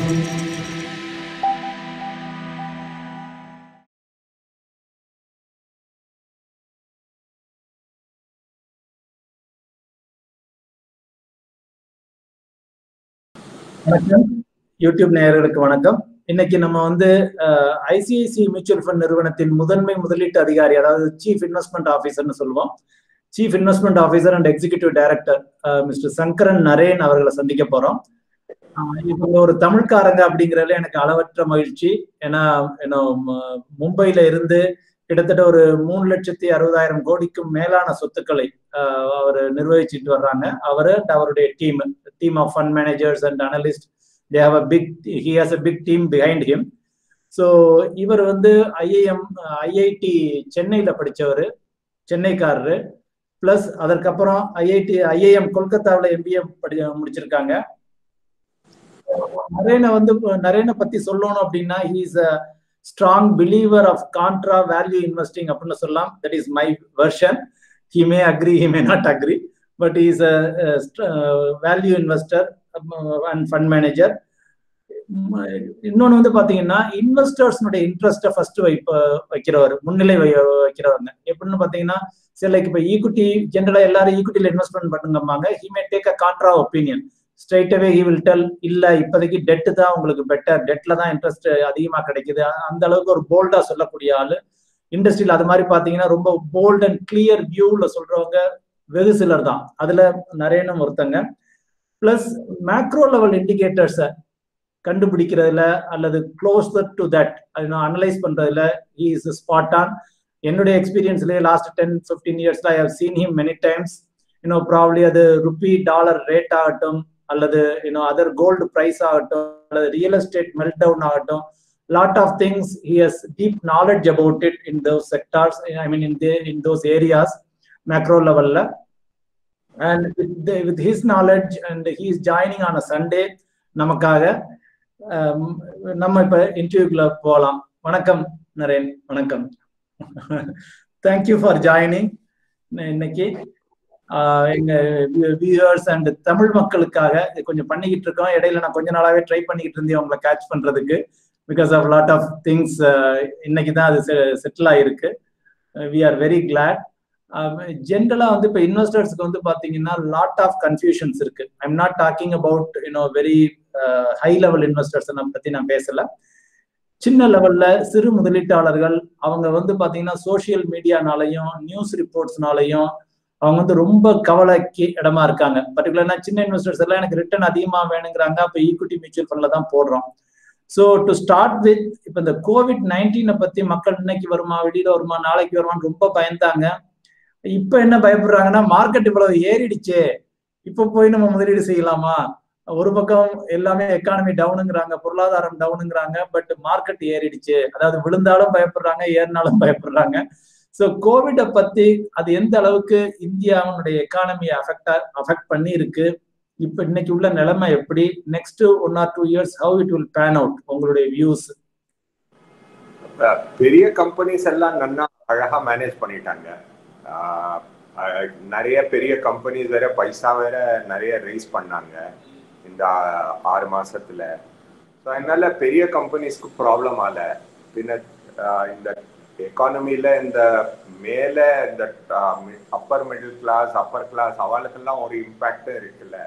வணக்கம் யூடியூப் நேயர்களுக்கு வணக்கம். இன்னைக்கு நம்ம வந்து ஐசிஐசிஐ மியூச்சுவல் ஃபண்ட் நிறுவனத்தின் முதன்மை முதலீட்டு அதிகாரி, அதாவது சீஃப் இன்வெஸ்ட்மெண்ட் ஆஃபீஸர்னு சொல்லுவோம், chief investment officer and executive director mister Sankaran Naren அவர்களை சந்திக்க போறோம். இவங்க ஒரு தமிழ்காரங்க அப்படிங்கிறதுல எனக்கு அளவற்ற மகிழ்ச்சி. ஏன்னா மும்பையில இருந்து கிட்டத்தட்ட ஒரு 3,60,000 கோடிக்கும் மேலான சொத்துக்களை அவர் நிர்வகிச்சுட்டு வர்றாங்க. அவருடைய team of fund managers and analyst, he has a big team behind him. So இவர் வந்து ஐஐடி சென்னையில படிச்சவர், சென்னைக்காரரு. பிளஸ் அதற்கப்புறம் ஐஐஎம் கொல்கத்தாவில் எம்பிஏ முடிச்சிருக்காங்க. நரேனை பத்தி சொல்லணும் அப்படின்னா, he is a strong believer of contra value investing அப்படின்னு சொல்லலாம். That is my version. He may agree, he may not agree, but he is a value investor and fund manager. இன்னொன்னு வந்து பாத்தீங்கன்னா, இன்வெஸ்டர்ஸ்னுடைய இன்ட்ரெஸ்ட ஃபர்ஸ்ட் வைக்கிறவர், முன்னிலை வைக்கிறவங்க. எப்படின்னு பாத்தீங்கன்னா, சில இப்ப ஈக்விட்டி ஜென்ரலா எல்லாரும் ஈக்விட்டியில இன்வெஸ்ட்மெண்ட் பண்ணுங்கம்பாங்க. he may take a contra opinion. Straight away he will tell, இல்ல இப்போதைக்கு டெட்டு தான் உங்களுக்கு பெட்டர், டெட்ல தான் இன்ட்ரெஸ்ட் அதிகமா கிடைக்குது. அந்த அளவுக்கு ஒரு போல்டா சொல்லக்கூடிய ஆளு. இண்டஸ்ட்ரியில் அது மாதிரி பாத்தீங்கன்னா ரொம்ப போல்ட் அண்ட் கிளியர் வியூல சொல்றவங்க வெகு சிலர் தான். அதுல நரேனும் ஒருத்தங்க. பிளஸ் மேக்ரோ லெவல் இண்டிகேட்டர்ஸை கண்டுபிடிக்கிறதுல அல்லது க்ளோஸர் டு தட் அனலைஸ் பண்றதுல he is spot on. என்னுடைய எக்ஸ்பீரியன்ஸ்லயே லாஸ்ட் 10-15 இயர்ஸ்ல I have seen him many times. Probably அது ருப்பி டாலர் ரேட் ஆகட்டும், அல்லது அதர் கோல்டு பிரைஸ் ஆகட்டும், அல்லது ரியல் எஸ்டேட் மெல்ட் டவுன் ஆகட்டும், lot of things he has deep knowledge about it in those sectors, I mean in those areas macro level. And with his knowledge, and he is joining on a Sunday நமக்காக. நம்ம இப்ப இன்டர்வியூக்குள்ள போகலாம். வணக்கம் நரேன். வணக்கம். Thank you for joining. இன்னைக்கு எங்க viewers and Tamil மக்களுக்காக கொஞ்சம் பண்ணிக்கிட்டு இருக்கோம். இடையில நான் கொஞ்ச நாளாவே ட்ரை பண்ணிக்கிட்டு இருந்தேன் உங்களை கேட்ச் பண்றதுக்கு. Because of lot of things இன்னைக்கு தான் அது செட்டில் ஆயிருக்கு. We are very glad. ஜென்ரலா வந்து இப்போ இன்வெஸ்டர்ஸ்க்கு வந்து பாத்தீங்கன்னா லாட் ஆஃப் கன்ஃபியூஷன்ஸ் இருக்கு. ஐ am not talking about very high level investors பத்தி நான் பேசல. சின்ன லெவல்ல சிறு முதலீட்டாளர்கள் அவங்க வந்து பாத்தீங்கன்னா சோசியல் மீடியானாலையும் நியூஸ் ரிப்போர்ட்ஸ்னாலையும் அவங்க வந்து ரொம்ப கவலைக்கு இடமா இருக்காங்க. பர்டிகுலர்னா சின்ன இன்வெஸ்டர்ஸ் எல்லாம் எனக்கு ரிட்டர்ன் அதிகமா வேணுங்கிறாங்க. அப்ப ஈக்விட்டி மியூச்சுவல் ஃபண்ட்ல தான் போடுறோம். ஸோ டு ஸ்டார்ட் வித், இப்ப இந்த COVID-19 பத்தி மக்கள் இன்னைக்கு வருமா, வெளியில வருமா, நாளைக்கு வருமான்னு ரொம்ப பயந்தாங்க. இப்ப என்ன பயப்படுறாங்கன்னா, மார்க்கெட் இவ்வளவு ஏறிடுச்சே, இப்ப போய் நம்ம முதலீடு செய்யலாமா? ஒரு பக்கம் எல்லாமே எக்கானமி டவுனுங்கிறாங்க, பொருளாதாரம் டவுனுங்கிறாங்க, பட் மார்க்கெட் ஏறிடுச்சு. அதாவது விழுந்தாலும் பயப்படுறாங்க, ஏறினாலும் பயப்படுறாங்க. ஸோ கோவிட பத்தி அது எந்த அளவுக்கு இந்தியாவுடைய எக்கானமியை அஃபெக்ட் பண்ணி இருக்கு, இப்ப இன்னைக்கு உள்ள நிலைமை எப்படி, next 1 or 2 years how it will pan out, உங்களுடைய வியூஸ்? பெரிய கம்பெனிஸ் எல்லாம் நல்லா அழகா மேனேஜ் பண்ணிட்டாங்க. நிறைய பெரிய கம்பெனிஸ் வேற பைசா வேற நிறைய ரைஸ் பண்ணாங்க இந்த 6 மாசத்துல. ஸோ அதனால பெரிய கம்பெனிஸ்க்கு ப்ராப்ளம் ஆல. பின்ன இந்த எக்கானமில இந்த மேல இந்த upper middle class, upper class அவளுக்கெல்லாம் ஒரு இம்பாக்ட் இருக்குல்ல.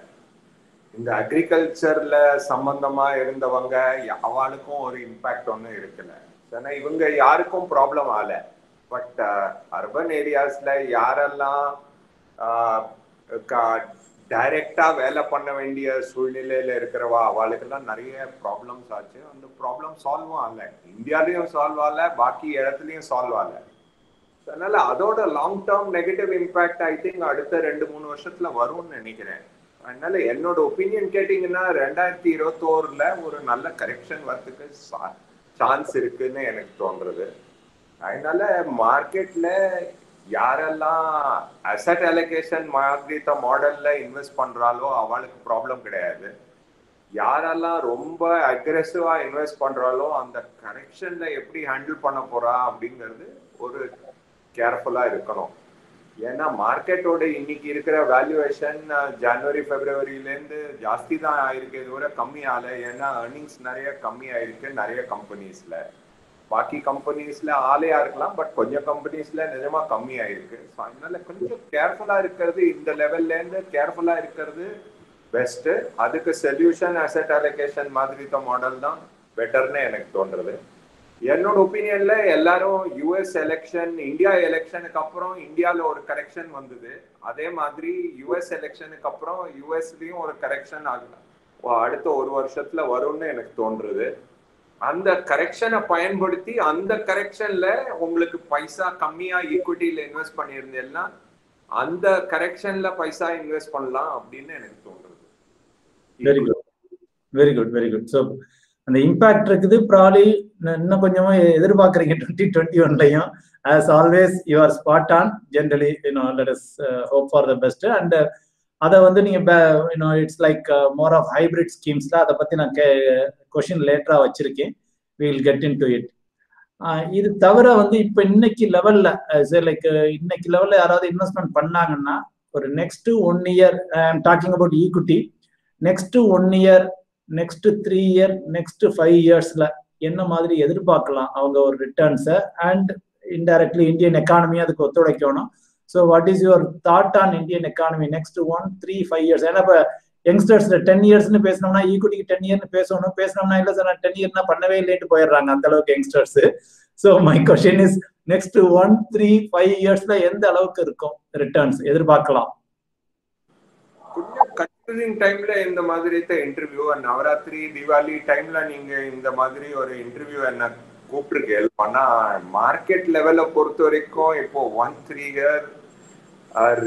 இந்த அக்ரிகல்ச்சர்ல சம்பந்தமா இருந்தவங்க அவளுக்கும் ஒரு இம்பாக்ட் ஒன்றும் இருக்குல்ல. ஏன்னா இவங்க யாருக்கும் ப்ராப்ளம் ஆல. பட் அர்பன் ஏரியாஸ்ல யாரெல்லாம் டைரக்டா வேலை பண்ண வேண்டிய சூழ்நிலையில இருக்கிறவா அவளுக்கெல்லாம் நிறைய ப்ராப்ளம்ஸ் ஆச்சு. அந்த ப்ராப்ளம் சால்வும் ஆகல, இந்தியாலையும் சால்வ் ஆகல, பாக்கி இடத்துலயும் சால்வ் ஆகல. அதனால அதோட long term negative impact I think அடுத்த 2-3 வருஷத்துல வரும்னு நினைக்கிறேன். அதனால என்னோட ஒப்பீனியன் கேட்டீங்கன்னா 2021 ஒரு நல்ல கரெக்ஷன் வரதுக்கு சான்ஸ் இருக்குன்னு எனக்கு தோன்றது. அதனால மார்க்கெட்ல யாரெல்லாம் அசெட் அலோகேஷன் மாதிரி மாடல்ல இன்வெஸ்ட் பண்றாலோ அவளுக்கு ப்ராப்ளம் கிடையாது. யாரெல்லாம் ரொம்ப அக்ரெசிவா இன்வெஸ்ட் பண்றாலோ அந்த கரெக்ஷன்ல எப்படி ஹேண்டில் பண்ண போறா அப்படிங்கிறது ஒரு கேர்ஃபுல்லா இருக்கணும். ஏன்னா மார்க்கெட்டோட இன்னைக்கு இருக்கிற வேல்யூவேஷன் ஜனவரி பிப்ரவரியிலேருந்து ஜாஸ்தி தான் ஆயிருக்கு, தவிர கம்மி ஆகலை. ஏன்னா ஏர்னிங்ஸ் நிறைய கம்மி ஆயிருக்கு நிறைய கம்பெனிஸ்ல. பாக்கி கம்பெனிஸ்ல ஆலையா இருக்கலாம், பட் கொஞ்சம் கம்பெனிஸ்ல நிஜமா கம்மி ஆயிருக்கு. ஸோ அதனால கொஞ்சம் கேர்ஃபுல்லா இருக்கிறது, இந்த லெவல்ல இருந்து கேர்ஃபுல்லா இருக்கிறது பெஸ்ட். அதுக்கு சொல்யூஷன் அசெட் அலோகேஷன் மாதிரி மாடல் தான் பெட்டர்னு எனக்கு தோன்றது. என்னோட ஒப்பீனியன்ல எல்லாரும் யூஎஸ் எலெக்ஷன், இந்தியா எலெக்ஷனுக்கு அப்புறம் இந்தியாவில் ஒரு கரெக்ஷன் வந்தது, அதே மாதிரி யூஎஸ் எலெக்ஷனுக்கு அப்புறம் யூஎஸ்லயும் ஒரு கரெக்ஷன் ஆகலாம் அடுத்த ஒரு வருஷத்துல வரும்னு எனக்கு தோன்றுது. அந்த கரெக்ஷனை பயன்படுத்தி அந்த கரெக்ஷன்ல உங்களுக்கு பைசா கம்மியா ஈக்விட்டியில இன்வெஸ்ட் பண்ணியிருந்தேன்னா அந்த கரெக்ஷன்ல பைசா இன்வெஸ்ட் பண்ணலாம் அப்படின்னு எனக்கு தோன்றுது. Very good, very good, very good. So அந்த இம்பாக்ட் இருக்குது. ப்ராப்ளி இன்னும் கொஞ்சமா எதிர்பார்க்குறீங்க 2021லையும். As always you are spot on. Generally let us hope for the best. And அதை வந்து நீங்க it's like more of hybrid ஸ்கீம்ஸ்ல அதை பத்தி நான் கொஸ்டின் லேட்டரா வச்சிருக்கேன். we will get into it. இது தவிர வந்து இப்ப இன்னைக்கு லெவல்ல லைக் இன்னைக்கு லெவல்ல யாராவது இன்வெஸ்ட்மெண்ட் பண்ணாங்கன்னா ஒரு next 1 year, talking about equity, next 1 year, next 3 year, next 5 இயர்ஸ்ல என்ன மாதிரி எதிர்பார்க்கலாம் அவங்க ஒரு ரிட்டர்ன்ஸை, அண்ட் இன்டைரக்ட்லி இந்தியன் எக்கானமி அதுக்கு ஒத்துழைக்கணும். So what is your thought on Indian economy next 1, 3, 5 years? ஏன்னா இப்போ யங்ஸ்டர்ஸ்ல 10 இயர்ஸ்னு பேசணும்னா ஈக்விட்டிக்கு 10 இயர்னு பேசணும்னா இல்ல சார் நான் 10 இயர்னா பண்ணவே இல்லைன்னு போயிடுறாங்க அந்த அளவுக்கு youngsters. So my question is next 1, 3, 5 இயர்ஸ்ல எந்த அளவுக்கு இருக்கும் ரிட்டர்ன்ஸ் எதிர்பார்க்கலாம்? கொஞ்சம் கன்ஃபியூசிங் டைம்ல இந்த மாதிரி இன்டர்வியூ, நவராத்திரி தீபாவளி டைம்ல நீங்க இந்த மாதிரி ஒரு இன்டர்வியூ என்ன கூப்பிட்டுருக்கேன். ஆனா மார்க்கெட் லெவலை பொறுத்த வரைக்கும் இப்போ 1, 3 இயர்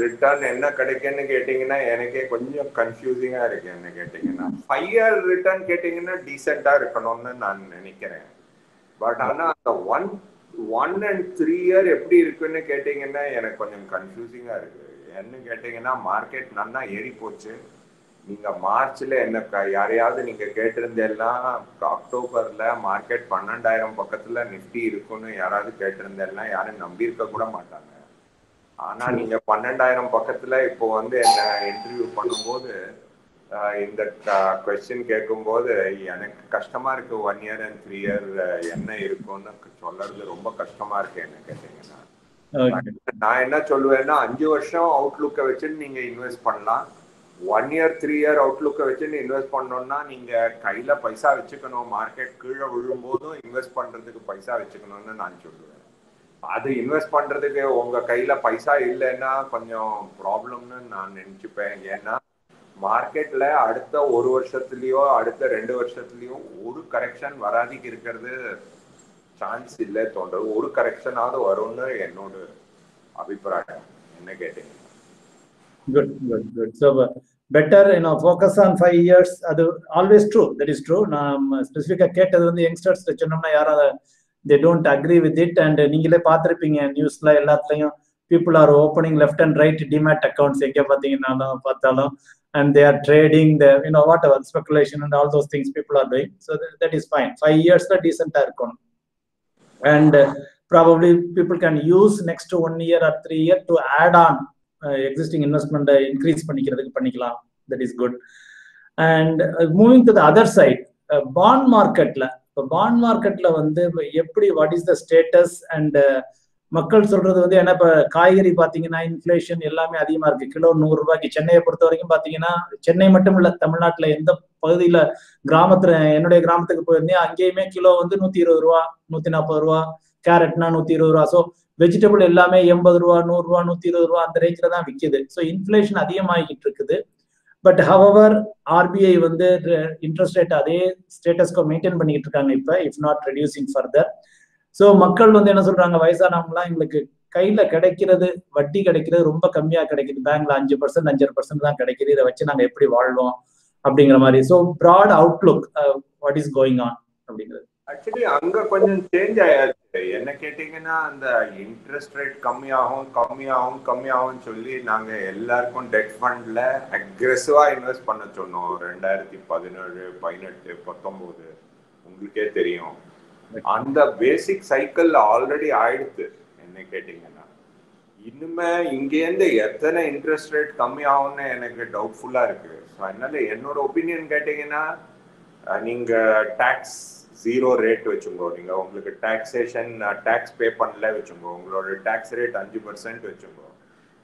ரிட்டர்ன் என்ன கிடைக்குன்னு கேட்டீங்கன்னா எனக்கே கொஞ்சம் கன்ஃபியூசிங்கா இருக்கு. என்ன கேட்டீங்கன்னா 5 இயர் ரிட்டர்ன் கேட்டீங்கன்னா டீசெண்டா இருக்கணும்னு நான் நினைக்கிறேன். பட் ஆனா அந்த 1 and 3 இயர் எப்படி இருக்குன்னு கேட்டீங்கன்னா எனக்கு கொஞ்சம் கன்ஃபியூசிங்கா இருக்கு. என்ன கேட்டீங்கன்னா மார்க்கெட் நல்லா ஏறி போச்சு. நீங்க மார்ச்ல என்ன யாரையாவது நீங்க கேட்டிருந்தேன்னா அக்டோபர்ல மார்க்கெட் 12,000 பக்கத்துல நிஃப்டி இருக்குன்னு யாராவது கேட்டிருந்தேன்னா யாரும் நம்பியிருக்க கூட மாட்டாங்க. ஆனா நீங்க 12,000 பக்கத்துல இப்போ வந்து என்ன இன்டர்வியூ பண்ணும்போது இந்த கொஸ்டின் கேட்கும்போது எனக்கு கஷ்டமா இருக்கு. 1 இயர் and 3 இயர் என்ன இருக்கும்னு சொல்றது ரொம்ப கஷ்டமா இருக்கு. என்ன கேட்டீங்கன்னா நான் என்ன சொல்லுவேன்னா 5 வருஷம் அவுட்லுக்கை வச்சுட்டு நீங்க இன்வெஸ்ட் பண்ணலாம். 1 இயர் 3 இயர் அவுட்லுக்கை வச்சுட்டு இன்வெஸ்ட் பண்ணோம்னா நீங்க கையில பைசா வச்சுக்கணும். மார்க்கெட் கீழே விழும்போதும் இன்வெஸ்ட் பண்றதுக்கு பைசா வச்சுக்கணும்னு நான் சொல்லுவேன். அது இன்வெஸ்ட் பண்றதுக்கு உங்க கையில பைசா இல்லைன்னா கொஞ்சம் ப்ராப்ளம்னு நான் நினைச்சுப்பேன். ஏன்னா மார்க்கெட்ல அடுத்த 1 வருஷத்துலயோ அடுத்த 2 வருஷத்துலயோ ஒரு கரெக்ஷன் வராதிக்கு இருக்கிறது சான்ஸ் இல்லை தோன்றது. ஒரு கரெக்ஷனாவது வரும்னு என்னோட அபிப்பிராயம். என்ன கேட்டீங்க? Good good good. So better focus on 5 years. அது always true, that is true. நான் ஸ்பெசிஃபிக்காக கேட்டது வந்து யங்ஸ்டர்ஸ் சொன்னோம்னா யாராவது they don't agree with it. And நீங்களே பார்த்துருப்பீங்க நியூஸ்ல எல்லாத்துலயும் people are opening left and right demat accounts எங்க பார்த்தீங்கன்னாலும் பார்த்தாலும், and they are trading the whatever speculation and all those things people are doing. So that is fine. 5 years la decent ah irukum, and probably people can use next 1 year or 3 year to add on existing investment increase பண்ணிக்கிறதுக்கு பண்ணிக்கலாம். That is good. And moving to the other side, bond marketல இப்போ bond மார்க்கெட்ல வந்து எப்படி what is the status? And மக்கள் சொல்றது வந்து ஏன்னா இப்போ காய்கறி பார்த்தீங்கன்னா இன்ஃப்ளேஷன் எல்லாமே அதிகமா இருக்கு. கிலோ 100 ரூபாய்க்கு. சென்னையை பொறுத்த வரைக்கும் பார்த்தீங்கன்னா சென்னை மட்டும் இல்லை, தமிழ்நாட்டில் எந்த பகுதியில கிராமத்துல என்னுடைய கிராமத்துக்கு போயிருந்தேன் அங்கேயுமே கிலோ வந்து 120 ரூபா, 140 ரூபா, கேரட்னா 120 ரூபா. ஸோ வெஜிடபிள் எல்லாமே 80 ரூபா, 100 ரூபா, 120 ரூபா அந்த ரேஞ்சில் தான் விற்குது. ஸோ இன்ஃப்ளேஷன் அதிகமாகிட்டு இருக்குது. பட் ஹவவர் ஆர்பிஐ வந்து இன்ட்ரெஸ்ட் ரேட் அதே ஸ்டேட்டஸ்க்கு மெயின்டைன் பண்ணிக்கிட்டு இருக்காங்க இப்போ, if not reducing further. So மக்கள் வந்து என்ன சொல்றாங்க, வயசானவங்களாம் எங்களுக்கு கையில கிடைக்கிறது வட்டி கிடைக்கிறது ரொம்ப கம்மியா கிடைக்குது. பேங்க்ல 5%, 5.5% தான் கிடைக்குது. இதை வச்சு நாங்க எப்படி வாழ்வோம் அப்படிங்கிற மாதிரி. So broad outlook what is going on அப்படிங்கிறது. ஆக்சுவலி அங்க கொஞ்சம் சேஞ்ச் ஆயாச்சு. என்ன கேட்டீங்கன்னா அந்த இன்ட்ரெஸ்ட் ரேட் கம்மியாகும் சொல்லி நாங்க எல்லாருக்கும் டெட் ஃபண்ட்ல அக்ரெசிவா இன்வெஸ்ட் பண்ண சொன்னோம். 2017, 18, 19 உங்களுக்கே தெரியும். அந்த பேசிக் சைக்கிள் ஆல்ரெடி ஆயிடுத்து. என்ன கேட்டீங்கன்னா இனிமே இங்கேருந்து எத்தனை இன்ட்ரெஸ்ட் ரேட் கம்மி ஆகும்னு எனக்கு டவுட்ஃபுல்லா இருக்கு. ஸோ அதனால என்னோட ஒப்பீனியன் கேட்டீங்கன்னா, நீங்க டாக்ஸ் 0 ரேட் வச்சுக்கோ. நீங்க உங்களுக்கு டாக்ஸ் பே பண்ணல வச்சுக்கோ. உங்களோட டாக்ஸ் ரேட் 5% வச்சுக்கோ.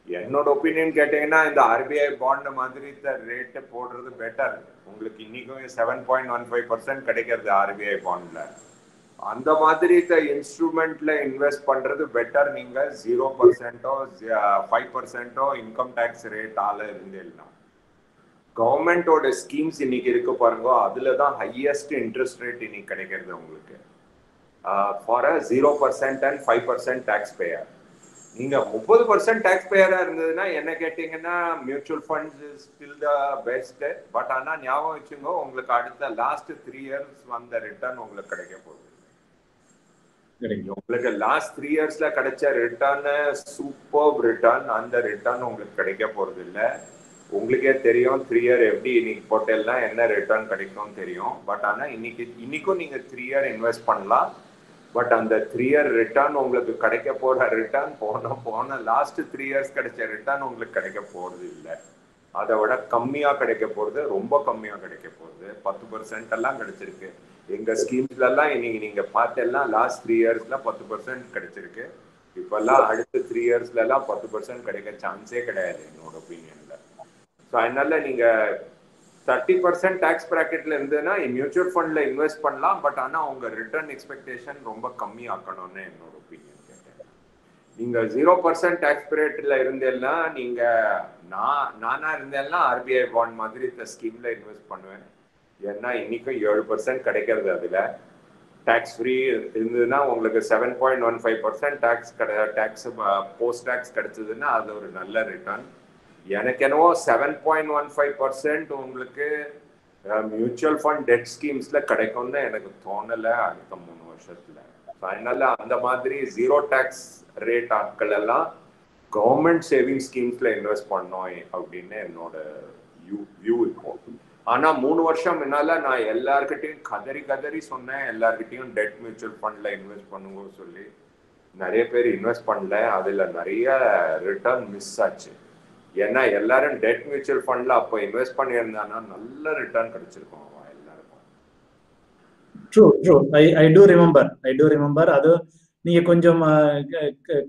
என்னோட ஒப்பீனியன் கேட்டீங்கன்னா, இந்த ஆர்பிஐ பாண்ட் மாதிரி ரேட்டு போடுறது பெட்டர். உங்களுக்கு இன்னைக்கும் 7.15% கிடைக்கிறது ஆர்பிஐ பாண்ட்ல. அந்த மாதிரி இன்ஸ்ட்ருமெண்ட்ல இன்வெஸ்ட் பண்றது பெட்டர். நீங்க 0%ஓ 5%ஓ இன்கம் டேக்ஸ் ரேட் ஆல இருந்தேன்னா கவர்மெண்டோட ஸ்கீம்ஸ் இன்னைக்கு இருக்கு பாருங்க, அதுலதான் ஹையஸ்ட் இன்ட்ரெஸ்ட் ரேட் இன்னைக்கு கிடைக்கிறது உங்களுக்கு ஃபார் 0% அண்ட் 5% டாக்ஸ் பேயர். நீங்க 30% டாக்ஸ் பேயரா இருந்ததுன்னா என்ன கேட்டீங்கன்னா, mutual funds is still the best. But ஆனா ஞாபகம் வச்சுங்க, உங்களுக்கு அடுத்த லாஸ்ட் 3 இயர்ஸ் வந்த ரிட்டர்ன் உங்களுக்கு கிடைக்க போகுது. உங்களுக்கு லாஸ்ட் 3 இயர்ஸ்ல கிடைச்ச ரிட்டர்ன் சூப்பர் ரிட்டர்ன். அந்த ரிட்டர்ன் உங்களுக்கு கிடைக்க போறது இல்ல. உங்களுக்கே தெரியும் 3 இயர் எப்படி இன்னைக்கு போட்டெல்லாம் என்ன ரிட்டர்ன் கிடைக்கும் தெரியும். பட் ஆனா இன்னைக்கும் நீங்க 3 இயர் இன்வெஸ்ட் பண்ணலாம். பட் அந்த 3 இயர் ரிட்டர்ன் உங்களுக்கு கிடைக்க போற ரிட்டர்ன் போன லாஸ்ட் 3 இயர்ஸ் கிடைச்ச ரிட்டர்ன் உங்களுக்கு கிடைக்க போறது இல்லை. அதை விட கம்மியா கிடைக்க போறது, ரொம்ப கம்மியா கிடைக்க போகுது. 10% எல்லாம் கிடைச்சிருக்கு எங்க ஸ்கீம்ஸ்ல எல்லாம். இன்னைக்கு நீங்க பார்த்தெல்லாம் லாஸ்ட் 3 இயர்ஸ்ல 10% கிடைச்சிருக்கு. இப்பெல்லாம் அடுத்த 3 இயர்ஸ்ல எல்லாம் 10% கிடைக்க சான்ஸே கிடையாது என்னோட ஒப்பீனியன்ல. ஸோ அதனால நீங்க 30% டாக்ஸ் பிராக்கெட்ல இருந்ததுன்னா மியூச்சுவல் ஃபண்ட்ல இன்வெஸ்ட் பண்ணலாம். பட் ஆனா உங்க ரிட்டர்ன் எக்ஸ்பெக்டேஷன் ரொம்ப கம்மி ஆக்கணும்னு என்னோட ஒப்பீனியன் கேட்டேன். நீங்க 0% டாக்ஸ் பிராக்கெட்ல இருந்தேன்னா, நீங்க நானா இருந்தேன்னா ஆர்பிஐ பாண்ட் மாதிரி இந்த ஸ்கீம்ல இன்வெஸ்ட் பண்ணுவேன். ஏன்னா இன்னைக்கும் 7% கிடைக்கிறது. அதுல டாக்ஸ் ஃப்ரீ இருந்ததுன்னா உங்களுக்கு 7.15% டாக்ஸ் போஸ்ட் டாக்ஸ் கிடைச்சதுன்னா அது ஒரு நல்ல ரிட்டர்ன். எனக்கு என்னவோ 7.15% உங்களுக்கு மியூச்சுவல் ஃபண்ட் டெட் ஸ்கீம்ஸ்ல கிடைக்கும்னு எனக்கு தோணலை அடுத்த 3 வருஷத்துல. அதனால அந்த மாதிரி 0 டாக்ஸ் ரேட் ஆட்கள் எல்லாம் கவர்மெண்ட் சேவிங் ஸ்கீம்ஸ்ல இன்வெஸ்ட் பண்ணோம் அப்படின்னு என்னோட வியூ இருக்கும். ஆனா 3 வருஷம் முன்னால நான் எல்லார்கிட்டையும் கதறி சொன்னேன், எல்லார்கிட்டையும் டெட் மியூச்சுவல் ஃபண்ட்ல இன்வெஸ்ட் பண்ணுங்கன்னு சொல்லி. நிறைய பேர் இன்வெஸ்ட் பண்ணல. அதுல நிறைய ரிட்டர்ன் மிஸ் ஆச்சு. ஏன்னா எல்லாரும் டெட் மியூச்சுவல் ஃபண்ட்ல அப்போ இன்வெஸ்ட் பண்ணியிருந்தாங்கன்னா நல்ல ரிட்டர்ன் கிடைச்சிருக்கும் எல்லாருக்கும். ட்ரூ. I do remember. அது நீங்க கொஞ்சம்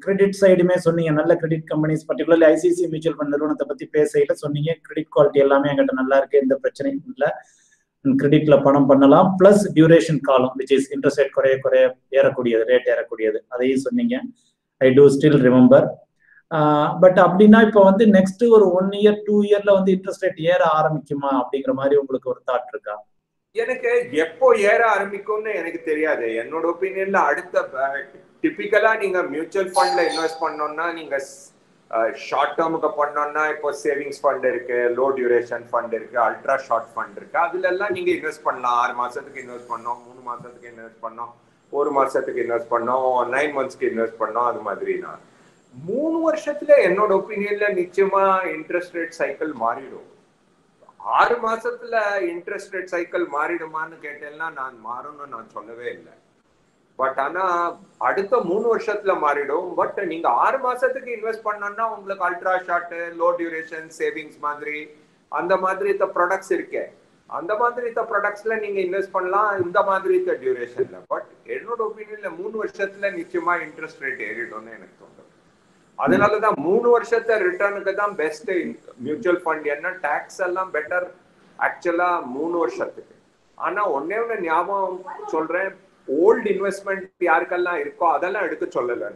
கிரெடிட் சைடுமே சொன்னீங்க. நல்ல credit companies, particularly ICC mutual fund நிறுவனத்தை பத்தி பேசையில சொன்னீங்க, கிரெடிட் குவாலிட்டி எல்லாமே எங்கிட்ட நல்லா இருக்கு, எந்த பிரச்சனையும் இல்லை, கிரெடிட்ல பணம் பண்ணலாம். பிளஸ் டியூரேஷன் காலம் விச் இஸ் இன்ட்ரெஸ்ட் ரேட் குறைய ஏறக்கூடியது, ரேட் ஏறக்கூடியது, அதையும் சொன்னீங்க. ஐ டூ ஸ்டில் ரிமெம்பர். பட் அப்படின்னா இப்போ வந்து நெக்ஸ்ட் ஒரு 1 இயர் 2 இயர்ல வந்து இன்ட்ரெஸ்ட் ரேட் ஏற ஆரம்பிக்குமா அப்படிங்கிற மாதிரி உங்களுக்கு ஒரு தாட் இருக்கா? எனக்கு எப்போ ஏற ஆரம்பிக்கும்னு எனக்கு தெரியாது. என்னோட ஒப்பீனியன்ல அடுத்த டிபிக்கலா நீங்க மியூச்சுவல் ஃபண்ட்ல இன்வெஸ்ட் பண்ணோம்னா, நீங்க ஷார்ட் டேர்முக்கு பண்ணோம்னா இப்போ சேவிங்ஸ் ஃபண்ட் இருக்கு, லோ டியூரேஷன் ஃபண்ட் இருக்கு, அல்ட்ரா ஷார்ட் ஃபண்ட் இருக்கு. அதுல எல்லாம் நீங்க இன்வெஸ்ட் பண்ணலாம். 6 மாசத்துக்கு இன்வெஸ்ட் பண்ணோம், 3 மாசத்துக்கு இன்வெஸ்ட் பண்ணோம், 1 மாசத்துக்கு இன்வெஸ்ட் பண்ணோம், 9 மந்த்ஸ்க்கு இன்வெஸ்ட் பண்ணோம். அது மாதிரி நான் 3 வருஷத்துல என்னோட ஒப்பீனியன்ல நிச்சயமா இன்ட்ரெஸ்ட் ரேட் சைக்கிள் மாறிடும். 6 மாசத்துல இன்ட்ரெஸ்ட் ரேட் சைக்கிள் மாறிடுமான்னு கேட்டேன்னா நான் மாறும்னு நான் சொல்லவே இல்லை. பட் ஆனா அடுத்த 3 வருஷத்துல மாறிடும். பட் நீங்க 6 மாசத்துக்கு இன்வெஸ்ட் பண்ணோம்னா உங்களுக்கு ultra short, low duration savings மாதிரி அந்த மாதிரி ப்ராடக்ட்ஸ் இருக்கு. அந்த மாதிரி ப்ராடக்ட்ஸ்ல நீங்க இன்வெஸ்ட் பண்ணலாம் இந்த மாதிரி டியூரேஷன்ல. பட் என்னோட ஒப்பீனியன்ல 3 வருஷத்துல நிச்சயமா இன்ட்ரெஸ்ட் ரேட் ஏறிடும்னு எனக்கு தோணுது. அதனாலதான் 3 வருஷத்தை ரிட்டர்னுக்கு தான் பெஸ்ட் மியூச்சுவல் ஃபண்ட். என்ன டாக்ஸ் எல்லாம் பெட்டர் ஆக்சுவலா 3 வருஷத்துக்கு. ஆனா ஒன்னே ஒண்ணு ஞாபகம் சொல்றேன், ஓல்டு இன்வெஸ்ட்மெண்ட் யாருக்கெல்லாம் இருக்கோ அதெல்லாம் எடுக்க சொல்லல.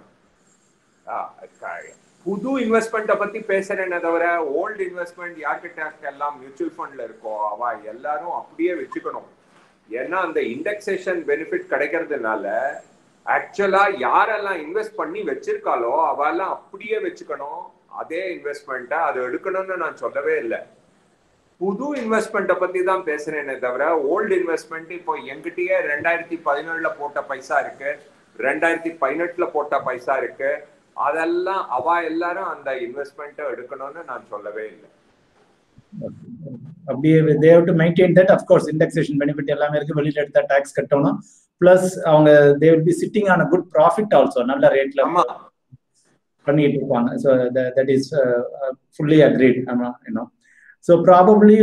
புது இன்வெஸ்ட்மெண்ட்டை பத்தி பேசுறேன்னு தவிர ஓல்டு இன்வெஸ்ட்மெண்ட் யார்கிட்ட எல்லாம் மியூச்சுவல் ஃபண்ட்ல இருக்கோ அவ எல்லாரும் அப்படியே வச்சுக்கணும். ஏன்னா அந்த இண்டெக்ஸேஷன் பெனிஃபிட் கிடைக்கிறதுனால ஆக்சுவலா யாரெல்லாம் இன்வெஸ்ட் பண்ணி வச்சிருக்காளோ அவெல்லாம் அப்படியே வச்சுக்கணும். அதே இன்வெஸ்ட்மெண்ட்டை அதை எடுக்கணும்னு நான் சொல்லவே இல்லை. புது இன்வெஸ்ட்மெண்ட்டை பத்தி தான் பேசுறேனே தவிர ஓல்டு இன்வெஸ்ட்மெண்ட் இப்போ எங்கிட்டயே 2017 போட்ட பைசா இருக்கு, 2018 போட்ட பைசா இருக்கு. அதெல்லாம் அவ எல்லாரும் அந்த இன்வெஸ்ட்மெண்ட்டை எடுக்கணும்னு நான் சொல்லவே இல்லை. அப்படியே they have to maintain that. Of course indexation benefit எல்லாமே இருக்கு, வெளியில எடுத்தா டாக்ஸ் கட்டணும். பிளஸ் அவங்க they will be sitting on a good profit also, நல்ல ரேட்ல. ஆமா, பண்ணிட்டு இருப்பாங்க. So that is fully agreed. You know so probably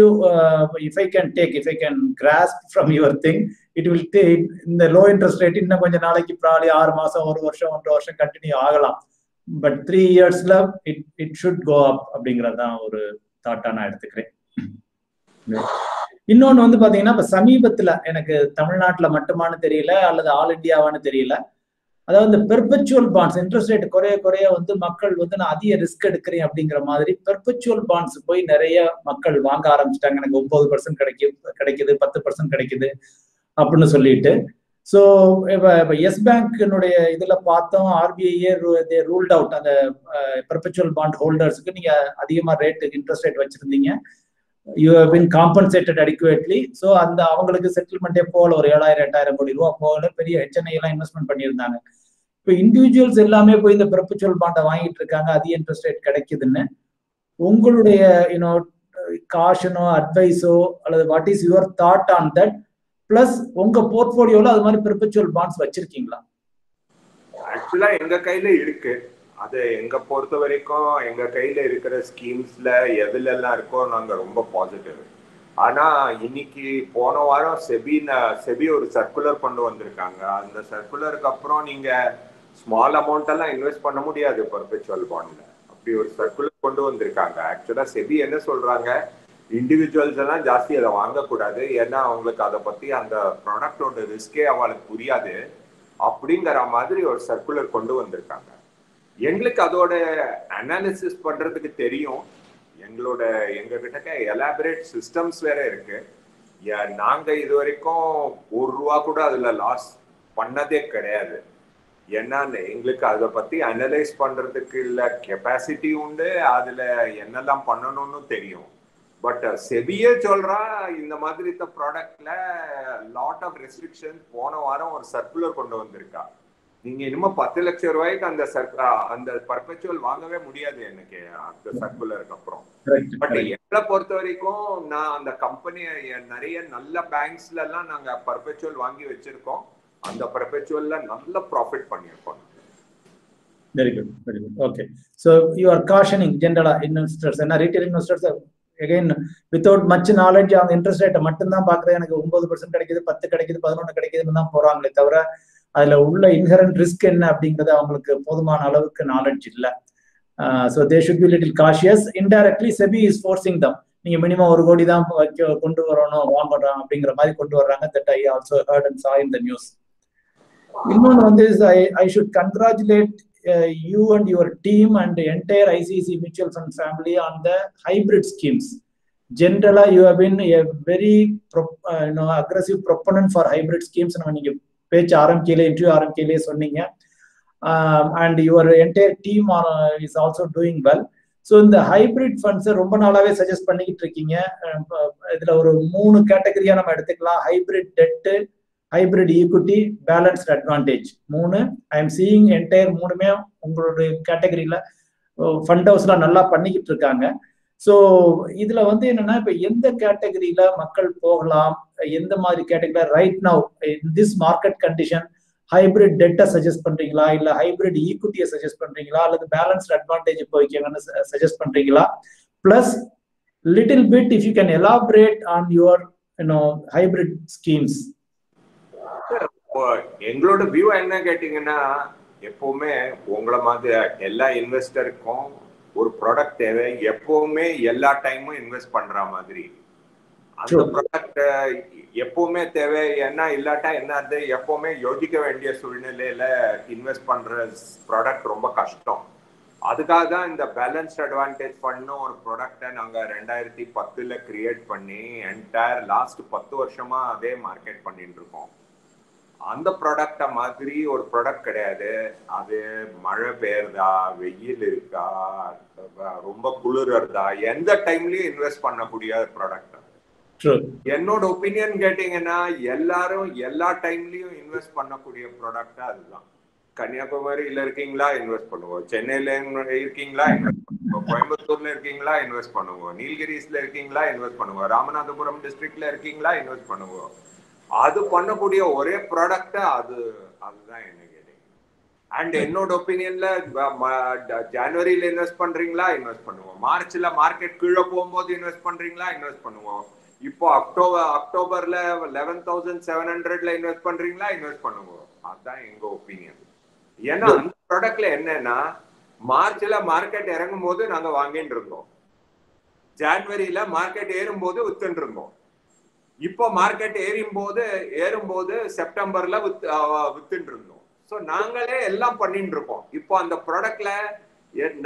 if I can grass from your thing, it will take இந்த லோ இன்ட்ரெஸ்ட் ரேட் இன்னும் கொஞ்சம் நாளைக்கு ப்ராப்ளி 6 மாசம், 1 வருஷம், 1.5 வருஷம் கண்டினியூ ஆகலாம். பட் 3 இயர்ஸ்ல இட் ஷுட் கோ அப் அப்படிங்கிறது தான் ஒரு தாட்டா நான் எடுத்துக்கிறேன். இன்னொன்னு வந்து பாத்தீங்கன்னா, இப்ப சமீபத்துல எனக்கு தமிழ்நாட்டுல மட்டுமானு தெரியல அல்லது ஆல் இண்டியாவான்னு தெரியல, அதாவது இந்த பெர்பெச்சுவல் பாண்ட்ஸ் இன்ட்ரெஸ்ட் ரேட் குறைய குறைய வந்து மக்கள் வந்து நான் அதிக ரிஸ்க் எடுக்கிறேன் அப்படிங்கிற மாதிரி பெர்பெச்சுவல் பாண்ட்ஸ் போய் நிறைய மக்கள் வாங்க ஆரம்பிச்சிட்டாங்க. எனக்கு 9% கிடைக்குது 10% கிடைக்குது அப்படின்னு சொல்லிட்டு. ஸோ இப்போ எஸ் பேங்கினுடைய இதுல பார்த்தோம், ஆர்பிஐயே ரூல்ட் அவுட் அந்த பெர்பெச்சுவல் பாண்ட் ஹோல்டர்ஸுக்கு நீங்க அதிகமா ரேட் இன்ட்ரெஸ்ட் ரேட் வச்சிருந்தீங்க, you have been compensated adequately. So அந்த அவங்களுக்கு செட்டில்மெண்ட்டே போகல, ஒரு 7,000-8,000 கோடி ரூபா போகல, பெரிய HNI எல்லாம் இன்வெஸ்ட்மெண்ட் பண்ணியிருந்தாங்க. இப்போ இண்டிவிஜுவல்ஸ் எல்லாமே போய் இந்த பெர்பெச்சுவல் பாண்டை வாங்கிட்டு இருக்காங்க, அதிக இன்ட்ரெஸ்ட் ரேட் கிடைக்குதுன்னு. உங்களுடைய யூனோ காஷனோ அட்வைஸோ அல்லது what is your thought on that? Plus உங்க போர்ட்போலியோல அது மாதிரி பெர்பெச்சுவல் பாண்ட்ஸ் வச்சிருக்கீங்களா? ஆக்சுவலா எங்க கையில இருக்கு. அது எங்க பொறுத்த வரைக்கும் எங்க கையில இருக்கிற ஸ்கீம்ஸ்ல எதுல எல்லாம் இருக்கோ நாங்க ரொம்ப பாசிட்டிவ். ஆனா இன்னைக்கு போன வாரம் செபி ஒரு சர்க்குலர் கொண்டு வந்திருக்காங்க. அந்த சர்க்குலருக்கு அப்புறம் நீங்க ஸ்மால் அமௌண்ட் எல்லாம் இன்வெஸ்ட் பண்ண முடியாது பெர்பெச்சுவல் பாண்ட்ல. அப்படி ஒரு சர்க்குலர் கொண்டு வந்திருக்காங்க. ஆக்சுவலா செபி என்ன சொல்றாங்க, இண்டிவிஜுவல்ஸ் எல்லாம் ஜாஸ்தி அதை வாங்கக்கூடாது, ஏன்னா அவங்களுக்கு அதை பத்தி அந்த ப்ராடக்டோட ரிஸ்கே அவளுக்கு புரியாது அப்படிங்கிற மாதிரி ஒரு சர்க்குலர் கொண்டு வந்திருக்காங்க. எங்களுக்கு அதோட அனாலிசிஸ் பண்றதுக்கு தெரியும். எங்க கிட்ட எலாபரேட் சிஸ்டம்ஸ் வேற இருக்கு. நாங்க இது வரைக்கும் ₹1 கூட அதுல லாஸ் பண்ணதே கிடையாது. ஏன்னா எங்களுக்கு அதை பத்தி அனலைஸ் பண்றதுக்கு இல்ல கெப்பாசிட்டி உண்டு, அதுல என்னெல்லாம் பண்ணணும்னு தெரியும். பட் செபியே சொல்றா இந்த மாதிரி ப்ராடக்ட்ல லாட் ஆஃப் ரெஸ்ட்ரிக்ஷன். போன வாரம் ஒரு சர்க்குலர் கொண்டு வந்திருக்கா. நீங்க இனிமே 10 லட்சம் ரூபாய்க்கு அந்த பர்பெச்சுவல் வாங்கவே முடியாது எனக்கு அந்த சர்க்குலருக்கு அப்புறம். பட் எங்களை பொறுத்த வரைக்கும் நான் அந்த கம்பெனி நிறைய நல்ல பேங்க்ஸ்ல எல்லாம் நாங்க பர்பெச்சுவல் வாங்கி வச்சிருக்கோம். அந்த பர்பெச்சுவல்ல நல்ல ப்ராஃபிட் பண்ணியிருக்கோம். Very good, very good. Okay, so you are cautioning ஜென்ரலா இன்வெஸ்டர்ஸ், ஏன்னா retail investors again without much knowledge அவங்க இன்ட்ரெஸ்ட் ரேட்டை மட்டும்தான் பாக்குறேன். எனக்கு 9% கிடைக்குது, 10 கிடைக்குது, 11 கிடைக்குதுன்னு தான் போறாங்களே தவிர அதுல உள்ள இன்ஹரண்ட் ரிஸ்க் என்ன அப்படிங்கிறது அவங்களுக்கு போதுமான அளவுக்கு நாலேஜ் இல்லை. So they should be little cautious. Indirectly SEBI is forcing them, நீங்க மினிமம் 1 கோடி தான் கொண்டு வரணும் வாங்கணும் அப்படிங்கிற மாதிரி கொண்டு வர்றாங்க. That I also heard and saw in the news. இன்னொன்று வந்து I should congratulate you and your team and the entire ICIC Mutual Fund family on the hybrid schemes. Generally, you have been a very aggressive proponent for hybrid schemes. நீங்க பேச்சு ஆரம்பிக்கல, interview ஆரம்பிக்கலையே சொன்னீங்க. And your entire team is also doing well. So இந்த hybrid ஃபண்ட்ஸை ரொம்ப நாளாவே suggest பண்ணிக்கிட்டு இருக்கீங்க. இதுல ஒரு 3 கேட்டகரியா நம்ம எடுத்துக்கலாம்: hybrid debt, hybrid equity, balanced advantage. 3 I am seeing entire 3மே உங்களுடைய கேட்டகரியில ஃபண்ட் ஹவுஸ்ல நல்லா பண்ணிக்கிட்டு இருக்காங்க. ஸோ இதுல வந்து என்னன்னா, இப்ப எந்த கேட்டகரியில மக்கள் போகலாம், எந்த மாதிரி கேட்டகரியில right now in this market condition hybrid டெட்டை சஜஸ்ட் பண்றீங்களா, இல்ல ஹைபிரிட் ஈக்விட்டியை சஜஸ்ட் பண்றீங்களா, அல்லது பேலன்ஸ்ட் அட்வான்டேஜ் போய்க்கங்கன்னு சஜஸ்ட் பண்றீங்களா? Plus little bit if you can elaborate on your hybrid schemes. எங்களோட வியூ என்ன கேட்டீங்கன்னா, எப்பவுமே உங்களை மாதிரி எல்லா இன்வெஸ்டருக்கும் ஒரு ப்ராடக்ட் தேவை, எப்பவுமே எல்லா டைமும் இன்வெஸ்ட் பண்ற மாதிரி. அந்த ப்ராடக்ட் எப்பவுமே தேவை. ஏன்னா இல்லாட்டா என்னது, எப்பவுமே யோசிக்க வேண்டிய சூழ்நிலையில இன்வெஸ்ட் பண்ற ப்ராடக்ட் ரொம்ப கஷ்டம். அதுக்காக தான் இந்த பேலன்ஸ்ட் அட்வான்டேஜ் ஃபண்ட் ஒரு ப்ராடக்டை நாங்க 2010 கிரியேட் பண்ணி என்டையர் லாஸ்ட் 10 வருஷமா அதே மார்க்கெட் பண்ணிட்டு இருக்கோம். அந்த ப்ராடக்ட மாதிரி ஒரு ப்ராடக்ட் கிடையாது. அது மழை பெய்யுறதா, வெயில் இருக்கா, ரொம்ப குளிர்றதா, எந்த டைம்லயும் இன்வெஸ்ட் பண்ணக்கூடிய ப்ராடக்ட். என்னோட ஒப்பீனியன் கேட்டீங்கன்னா, எல்லாரும் எல்லா டைம்லயும் இன்வெஸ்ட் பண்ணக்கூடிய ப்ராடக்டா அதுதான். கன்னியாகுமரியில இருக்கீங்களா, இன்வெஸ்ட் பண்ணுவோம். சென்னையில இருக்கீங்களா, இன்வெஸ்ட் பண்ணுவோம். கோயம்புத்தூர்ல இருக்கீங்களா, இன்வெஸ்ட் பண்ணுவோம். நீலகிரிஸ்ல இருக்கீங்களா, இன்வெஸ்ட் பண்ணுவோம். ராமநாதபுரம் டிஸ்ட்ரிக்ட்ல இருக்கீங்களா, இன்வெஸ்ட் பண்ணுவோம். அது பண்ணக்கூடிய ஒரே ப்ராடக்ட் அதுதான் என்ன கேட்டீங்க. அண்ட் என்னோட ஒப்பீனியன்ல ஜனவரியில இன்வெஸ்ட் பண்றீங்களா, இன்வெஸ்ட் பண்ணுவோம். மார்ச்ல மார்க்கெட் கீழே போகும்போது இன்வெஸ்ட் பண்றீங்களா, இன்வெஸ்ட் பண்ணுவோம். இப்போ அக்டோபர்ல 11,700ல இன்வெஸ்ட் பண்றீங்களா, இன்வெஸ்ட் பண்ணுவோம். அதுதான் எங்க ஒப்பீனியன். ஏன்னா அந்த ப்ராடக்ட்ல என்னன்னா மார்ச்ல மார்க்கெட் இறங்கும் போது நாங்க வாங்கிட்டு இருந்தோம், ஜனவரியில மார்க்கெட் ஏறும்போது வித்துட்டு இருந்தோம். இப்போ மார்க்கெட் ஏறும்போது செப்டம்பர்ல வித்துட்டு இருந்தோம். ஸோ நாங்களே எல்லாம் பண்ணிட்டு இருக்கோம். இப்போ அந்த ப்ராடக்ட்ல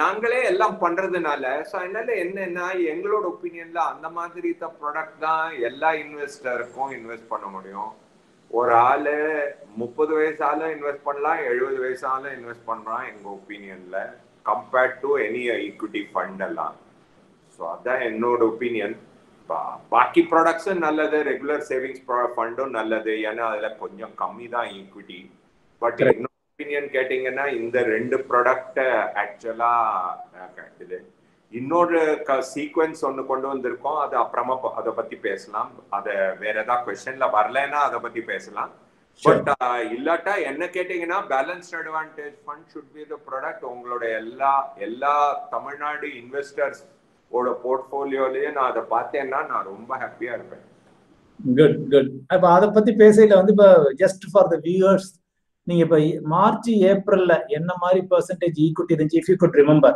நாங்களே எல்லாம் பண்றதுனால ஸோ அதனால என்னன்னா எங்களோட ஒப்பீனியன்ல அந்த மாதிரி ப்ராடக்ட் தான் எல்லா இன்வெஸ்டருக்கும் இன்வெஸ்ட் பண்ண முடியும். ஒரு ஆளு 30 வயசாலும் இன்வெஸ்ட் பண்ணலாம், 70 வயசாலும் இன்வெஸ்ட் பண்றான் எங்க ஒப்பீனியன்ல, compared to any equity fund எல்லாம். ஸோ அதான் என்னோட ஒப்பீனியன். பாக்கி ப்ராடக்ட்ஸும் நல்லது, ரெகுலர் சேவிங்ஸ் ஃபண்டும் நல்லது, ஏன்னா அதுல கொஞ்சம் கம்மி தான் ஈக்விட்டி. பட் என்னோட ஒப்பீனியன் கேட்டீங்கன்னா இந்த 2 ப்ராடக்ட் ஆக்சுவலா இது இன்னொரு சீக்வன்ஸ் ஒன்று கொண்டு வந்திருக்கோம். அது அப்புறமா அதை பத்தி பேசலாம். அதை வேற ஏதாவது கொஸ்டின்ல வரலன்னா அதை பத்தி பேசலாம். பட் இல்லாட்டா என்ன கேட்டீங்கன்னா balanced advantage fund should be the product. உங்களோட எல்லா தமிழ்நாடு இன்வெஸ்டர்ஸ் ஓட போர்ட்ஃபோலியோலயே நான் அதை பார்த்தேன்னா நான் ரொம்ப ஹாப்பியா இருப்பேன். Good good. அப்ப அதை பத்தி பேசல வந்து இப்ப ஜஸ்ட் ஃபார் த வியூவர்ஸ், நீங்க இப்ப மார்ச் ஏப்ரல்ல என்ன மாதிரி பெர்சன்டேஜ் ஈக்விட்டி இருந்துச்சு, if you good remember,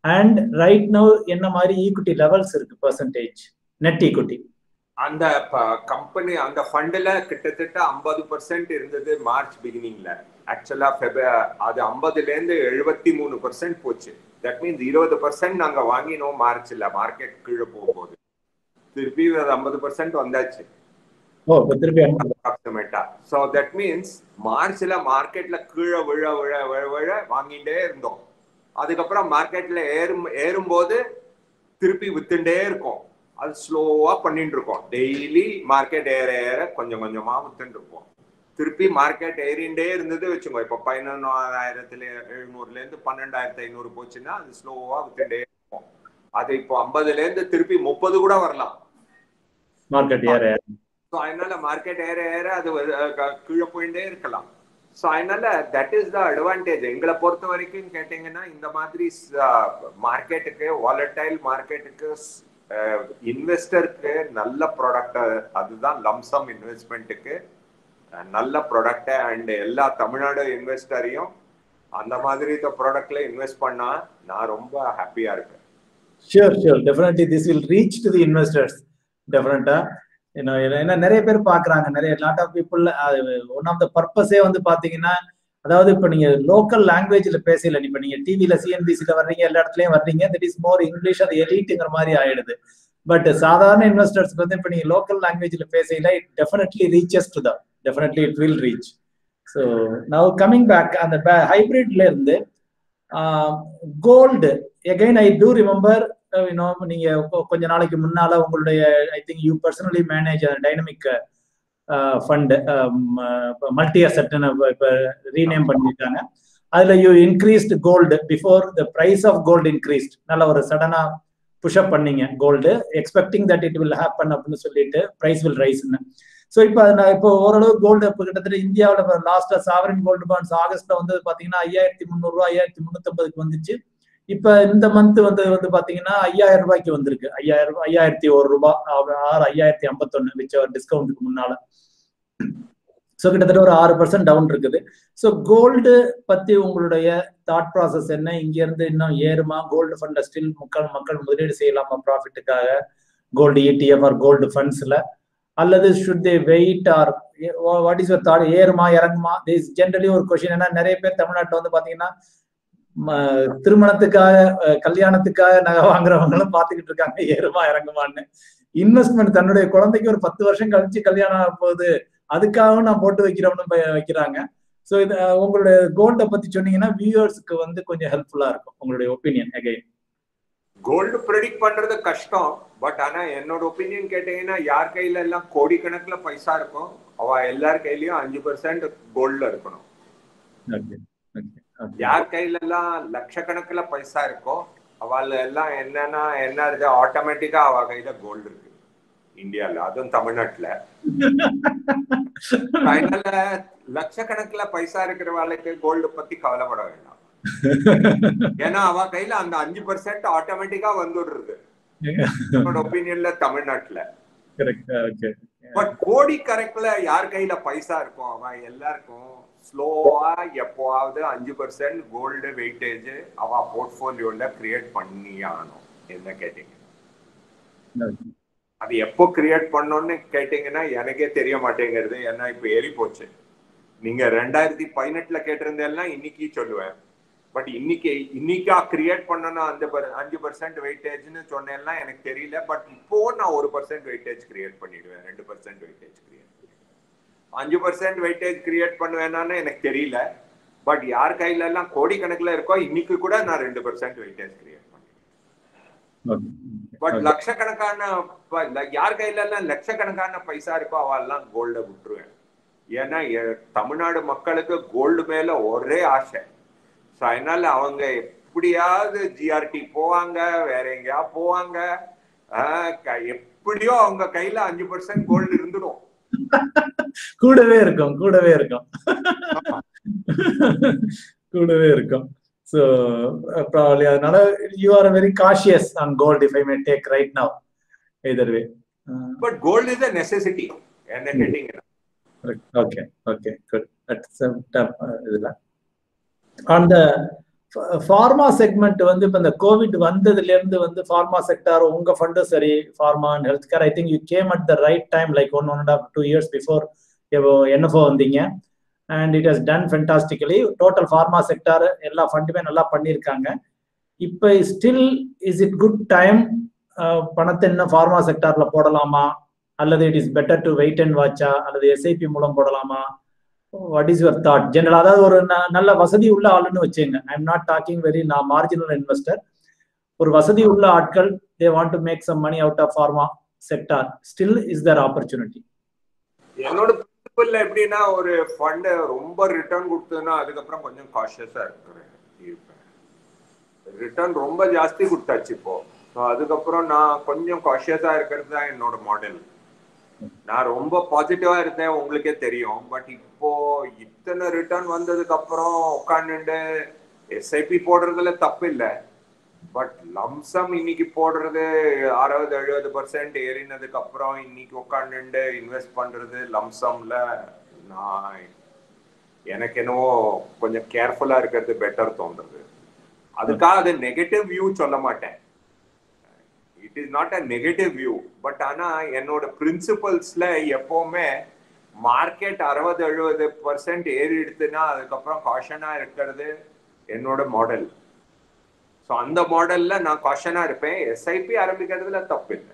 and right now என்ன மாதிரி ஈக்விட்டி லெவல்ஸ் இருக்கு பெர்சன்டேஜ் நெட் ஈக்விட்டி? அந்த கம்பெனி அந்த ஃபண்ட்ல கிட்டத்தட்ட 50% இருந்தது மார்ச் பிகினிங்ல. ஆக்சுவலா அது 50ல இருந்து 73% போச்சு. தட் மீன்ஸ் 20% நாங்க வாங்கினோம் மார்ச்ல மார்க்கெட் கீழே போகும்போது. திருப்பி 50% வந்தாச்சு. ஓ திருப்பி அப்ராக்சிமேட்டா. சோ தட் மீன்ஸ் மார்ச்ல மார்க்கெட்ல கீழே விழ வாங்கிட்டே இருந்தோம். அதுக்கப்புறம் மார்க்கெட்ல ஏறும்போது திருப்பி வித்துட்டே இருக்கோம். அது ஸ்லோவா பண்ணிட்டு இருக்கோம். டெய்லி மார்க்கெட் ஏற கொஞ்சம் கொஞ்சமா வித்துட்டு இருப்போம். திருப்பி மார்க்கெட் ஏறிண்டே இருந்தது வச்சுக்கோ. இப்போ 11,700ல இருந்து 12,500 போச்சுன்னா அது ஸ்லோவா வித்துட்டே இருக்கும். அது இப்போ 50ல இருந்து திருப்பி 30 கூட வரலாம் மார்க்கெட் ஏற. ஸோ அதனால மார்க்கெட் ஏற அது கீழே போயிட்டே இருக்கலாம். ஸோ அதனால தட் இஸ் த அட்வான்டேஜ். எங்களை பொறுத்த வரைக்கும் கேட்டீங்கன்னா இந்த மாதிரி மார்க்கெட்டுக்கு வாலடைல் மார்க்கெட்டுக்கு இன்வெஸ்டருக்கு நல்ல ப்ராடக்ட், அதுதான் லம்சம் இன்வெஸ்ட்மெண்ட்டுக்கு நல்ல ப்ராடக்ட். அண்ட் எல்லா தமிழ்நாடு இன்வெஸ்டரையும் அந்த மாதிரி ப்ராடக்ட்ல இன்வெஸ்ட் பண்ணா நான் ரொம்ப ஹாப்பியா இருப்பேன். Sure sure, definitely this will reach to the investors டெஃபினட்டா. ஏன்னா நிறைய பேர் பாக்குறாங்க, நிறைய lot of people. One of the பர்பஸே வந்து பாத்தீங்கன்னா, அதாவது இப்ப நீங்க லோக்கல் லாங்குவேஜ்ல பேசல, இப்ப நீங்க டிவில சிஎன்பிசில வர்றீங்க, எல்லா இடத்துலயும் வர்றீங்க, தட் இஸ் மோர் இங்கிலீஷ், அது எலிட்டுங்கிற மாதிரி ஆயிடுது. பட் சாதாரண இன்வெஸ்டர்ஸ்க்கு வந்து இப்ப நீங்க லோக்கல் லாங்குவேஜ்ல பேசல, it definitely reaches to them. Definitely it will reach. So now coming back அந்த ஹைபிரிட்ல இருந்து gold again, I do remember நீங்க கொஞ்ச நாளைக்கு முன்னால உங்களுடைய I think you personally manage dynamic fund multi அசெட்னு இப்ப ரீநேம் பண்ணிருக்காங்க. அதுல you increased gold before the price of gold increased. நல்ல ஒரு சடனா புஷ்அப் பண்ணீங்க gold, expecting that it will happen அப்படின்னு சொல்லிட்டு பிரைஸ் வில் ரைஸ்ன்னு. ஸோ இப்போ இப்போ ஓரளவு கோல்டு இப்போ கிட்டத்தட்ட இந்தியாவில் லாஸ்டா சாவரின் கோல்டு பாண்ட்ஸ் ஆகஸ்ட்ல வந்து பாத்தீங்கன்னா 5,300 5,350 வந்துச்சு. இப்ப இந்த மந்த் வந்து பாத்தீங்கன்னா 5,000 ரூபாய்க்கு வந்திருக்கு. 5,001 ரூபாய், 5,051 விச் டிஸ்கவுண்ட்டுக்கு முன்னால. ஸோ கிட்டத்தட்ட ஒரு 6% டவுன் இருக்குது. ஸோ கோல்டு பத்தி உங்களுடைய தாட் ப்ராசஸ் என்ன? இங்க இருந்து இன்னும் ஏறுமா? கோல்டு ஃபண்ட்ல ஸ்டில் மக்கள் முதலீடு செய்யலாமா ப்ராஃபிட்டுக்காக கோல்டு ETF ஆர் கோல்டு ஃபண்ட்ஸ்ல, அல்லது should they wait or what is your thought? ஏறுமா இறங்குமா? திஸ் ஜென்ரலி ஒரு கொஸ்டின். ஏன்னா நிறைய பேர் தமிழ்நாட்டில் வந்து பாத்தீங்கன்னா திருமணத்துக்காக கல்யாணத்துக்காக நகை வாங்குறவங்களும் பாத்துக்கிட்டு இருக்காங்க ஏறுமா இறங்குமான்னு. இன்வெஸ்ட்மெண்ட் தன்னுடைய குழந்தைக்கு ஒரு 10 வருஷம் கழிச்சு கல்யாணம் ஆக போகுது, அதுக்காகவும் நான் போட்டு வைக்கிறோம்னு வைக்கிறாங்க. ஸோ இது உங்களுடைய கோல்டை பத்தி சொன்னீங்கன்னா வியூவர்ஸ்க்கு வந்து கொஞ்சம் ஹெல்ப்ஃபுல்லா இருக்கும். உங்களுடைய ஒப்பீனியன் அகைன். கோல்டு ப்ரெடிக்ட் பண்றது கஷ்டம். பட் ஆனா என்னோட ஒப்பீனியன் கேட்டீங்கன்னா, யார் கையில எல்லாம் கோடிக்கணக்குல பைசா இருக்கும் அவ எல்லார் கையிலயும் 5% கோல்ட்ல இருக்கணும். யார் கையில எல்லாம் லட்சக்கணக்குல பைசா இருக்கோ அவள் எல்லாம் என்ன ஆட்டோமேட்டிக்கா அவ கையில கோல்டு இருக்கு. இந்தியால, அதுவும் தமிழ்நாட்டுல. அதனால லட்சக்கணக்குல பைசா இருக்கிறவாளுக்கு கோல்டு பத்தி கவலைப்பட வேண்டாம். ஏன்னா அவ கையில அந்த 5% ஆட்டோமேட்டிக்கா வந்துடுறது ஒப்பீனியன்ல தமிழ்நாட்டுல. பட் கோடி கணக்குல யார் கையில பைசா இருக்கும், அவன் எல்லாருக்கும் ஸ்லோவா எப்போவாவது 5% கோல்டு வெயிட்டேஜ் அவ போர்ட்போலியோல கிரியேட் பண்ணி ஆகணும். என்ன கேட்டீங்க, அது எப்போ கிரியேட் பண்ணோம்னு கேட்டீங்கன்னா எனக்கே தெரிய மாட்டேங்கிறது. ஏன்னா இப்ப ஏறி போச்சு. நீங்க 2018 கேட்டிருந்தேன்னா இன்னைக்கு சொல்லுவேன். பட் இன்னைக்கா கிரியேட் பண்ணனா அந்த 5% வெயிட்டேஜ்னு சொன்னேன்னா எனக்கு தெரியல. பட் இப்போ நான் 1% வெயிட்டேஜ் கிரியேட் பண்ணிடுவேன், 2% வெயிட்டேஜ் கிரியேட் 5% வெயிட்டேஜ் கிரியேட் பண்ணுவேன்னு எனக்கு தெரியல. பட் யார் கையில எல்லாம் கோடி கணக்குல இருக்கோ இன்னைக்கு கூட நான் 2% வெயிட்டேஜ் கிரியேட் பண்ணிடுவேன். பட் லட்சக்கணக்கான யார் கையில எல்லாம் லட்சக்கணக்கான பைசா இருக்கோ அவெல்லாம் கோல்ட விட்டுருவேன். ஏன்னா தமிழ்நாடு மக்களுக்கு கோல்டு மேல ஒரே ஆசை. அதனால அவங்க எப்படியாவது ஜிஆர்டி போவாங்க, வேற எங்கேயா போவாங்க, எப்படியோ அவங்க கையில 5% கோல்டு இருந்துடும். கூடவே இருக்கும் கூடவே இருக்கும். So probably அதனால you are very cautious on gold, if I may take right now, either way. But gold is a necessity. என்ன கேட்டீங்க? Okay, good. That's இதுல on the pharma segment வந்து இப்ப இந்த கோவிட் வந்ததுல இருந்து வந்து pharma sector உங்க ஃபண்ட் சரி, pharma and healthcare, I think you came at the right time, like 1.5-2 years before NFO வந்தீங்க. And it has done fantastically. Total pharma sector எல்லா ஃபண்டுமே நல்லா பண்ணியிருக்காங்க. இப்போ still is it good time பணத்தை இன்னும் pharma செக்டார்ல போடலாமா, அல்லது it is better to wait and வாட்சா, அல்லது எஸ்ஐபி மூலம் போடலாமா? What is your thought general? அதாவது ஒரு நல்ல வசதி உள்ள ஆளுன்னு வச்சுங்க. I am not talking very marginal investor. ஒரு வசதி உள்ள ஆட்கள், they want to make some money out of pharma sector, still is there opportunity? என்னோட பிரின்சிபல் எப்படின்னா, ஒரு ஃபண்ட் ரொம்ப ரிட்டர்ன் கொடுத்ததுன்னா அதுக்கப்புறம் கொஞ்சம் காஷியஸா இருப்பேன். ரிட்டர்ன் ரொம்ப ஜாஸ்தி கொடுத்தாச்சு இப்போ, அதுக்கப்புறம் நான் கொஞ்சம் காஷியஸா இருக்கிறது தான் என்னோட மாடல். நான் ரொம்ப பாசிட்டிவா இருந்தேன், உங்களுக்கே தெரியும். பட் இப்போ இத்தனை ரிட்டர்ன் வந்ததுக்கு அப்புறம் உட்காந்துட்டு எஸ்ஐபி போடுறதுல தப்பு இல்லை. பட் லம்சம் இன்னைக்கு போடுறது 60-70% ஏறினதுக்கு அப்புறம் இன்னைக்கு உட்காந்துட்டு இன்வெஸ்ட் பண்றது லம்சம்ல நான் எனக்கு என்னவோ கொஞ்சம் கேர்ஃபுல்லா இருக்கிறது பெட்டர் தோன்றது. அதுக்காக அது நெகட்டிவ் வியூ சொல்ல மாட்டேன். It is not a negative view. But ஆனா என்னோட பிரின்சிபல்ஸ்ல எப்பவுமே மார்க்கெட் 60-70% ஏறி எடுத்துன்னா அதுக்கப்புறம் காஷனா இருக்கிறது என்னோட மாடல். ஸோ அந்த மாடல்ல நான் காஷனா இருப்பேன். எஸ்ஐபி ஆரம்பிக்கிறதுல தப்பு இல்லை,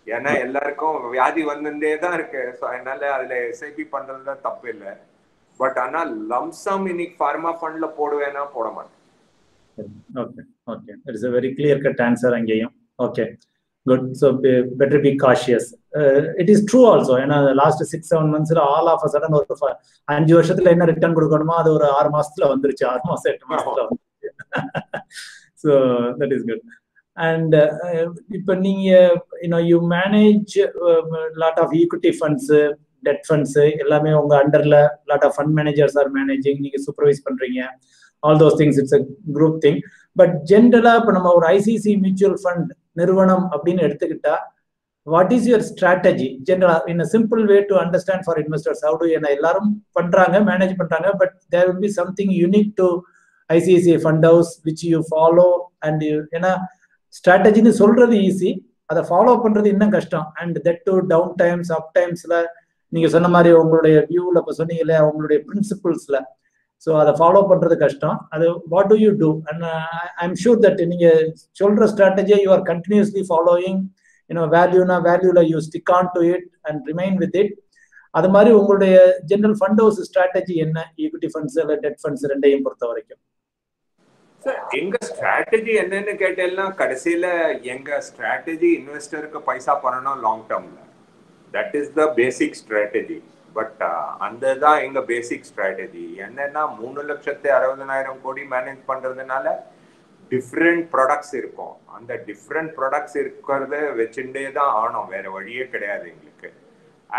ஏன்னா எல்லாருக்கும் வியாதி வந்துட்டே தான் இருக்கு. ஸோ அதனால அதுல எஸ்ஐபி பண்றதுல தப்பு இல்லை. பட் ஆனா லம்சம் இன்னைக்கு ஃபார்மா ஃபண்ட்ல போடுவேன்னா போட மாட்டேன். Okay, that is a very clear cut answer அங்கேயும். Okay, good. So better be cautious. It is true also. ஏன்னா லாஸ்ட் 6-7 monthsல ஆல் ஆஃப் அ சடன் ஒரு 5 வருஷத்துல என்ன ரிட்டர்ன் கொடுக்கணுமோ அது ஒரு 6 மாசத்துல வந்துருச்சு, 6 மாசம் 8 மாசத்துல வந்துருச்சு. So that is good. And இப்போ நீங்க you manage lot of equity funds, debt funds எல்லாமே உங்க அண்டர்ல lot of fund managers are managing, நீங்க சூப்பர்வைஸ் பண்றீங்க. All those things, it's a group thing. But generally இப்போ நம்ம ஒரு ஐசிசி மியூச்சுவல் ஃபண்ட் நிறுவனம் அப்படின்னு எடுத்துக்கிட்டா, what is your strategy general in a simple way to understand for investors? How do you, எல்லாரும் பண்றாங்க, மேனேஜ் பண்றாங்க, but there will be something unique to ICICI fund house which you follow. and ஏன்னா ஸ்ட்ராட்டஜின்னு சொல்றது easy, அதை follow பண்றது இன்னும் கஷ்டம். And that too down times up டைம்ஸ்ல நீங்க சொன்ன மாதிரி உங்களுடைய வியூவில் இப்போ சொன்னீங்கல்ல, உங்களுடைய பிரின்சிபிள்ஸ்ல, ஸோ அதை ஃபாலோ பண்றது கஷ்டம். அது what do you do? And I am sure that நீங்க சொல்ற ஸ்ட்ராட்டஜியை யூ ஆர் கண்டினியூஸ்லி ஃபாலோயிங். வேல்யூனா வேல்யூல you stick on to it and remain with it. அது மாதிரி உங்களுடைய ஜெனரல் ஃபண்ட் ஹவுஸ் ஸ்ட்ராட்டஜி என்ன, ஈக்விட்டி ஃபண்ட்ஸ் இல்லை டெட் ஃபண்ட்ஸ் ரெண்டையும் பொறுத்த வரைக்கும்? எங்க ஸ்ட்ராட்டஜி என்னன்னு கேட்டேன்னா, கடைசியில எங்க ஸ்ட்ராட்டஜி இன்வெஸ்டருக்கு பைசா பண்ணணும் லாங் டேர்ம்ல. That is the basic strategy. But அந்த தான் எங்க பேசிக் ஸ்ட்ராட்டஜி. என்னன்னா 3,60,60,000 கோடி மேனேஜ் பண்றதுனால டிஃப்ரெண்ட் ப்ராடக்ட்ஸ் இருக்கும். அந்த டிஃப்ரெண்ட் ப்ராடக்ட்ஸ் இருக்கிறத வச்சுட்டே தான் ஆனோம், வேற வழியே கிடையாது எங்களுக்கு.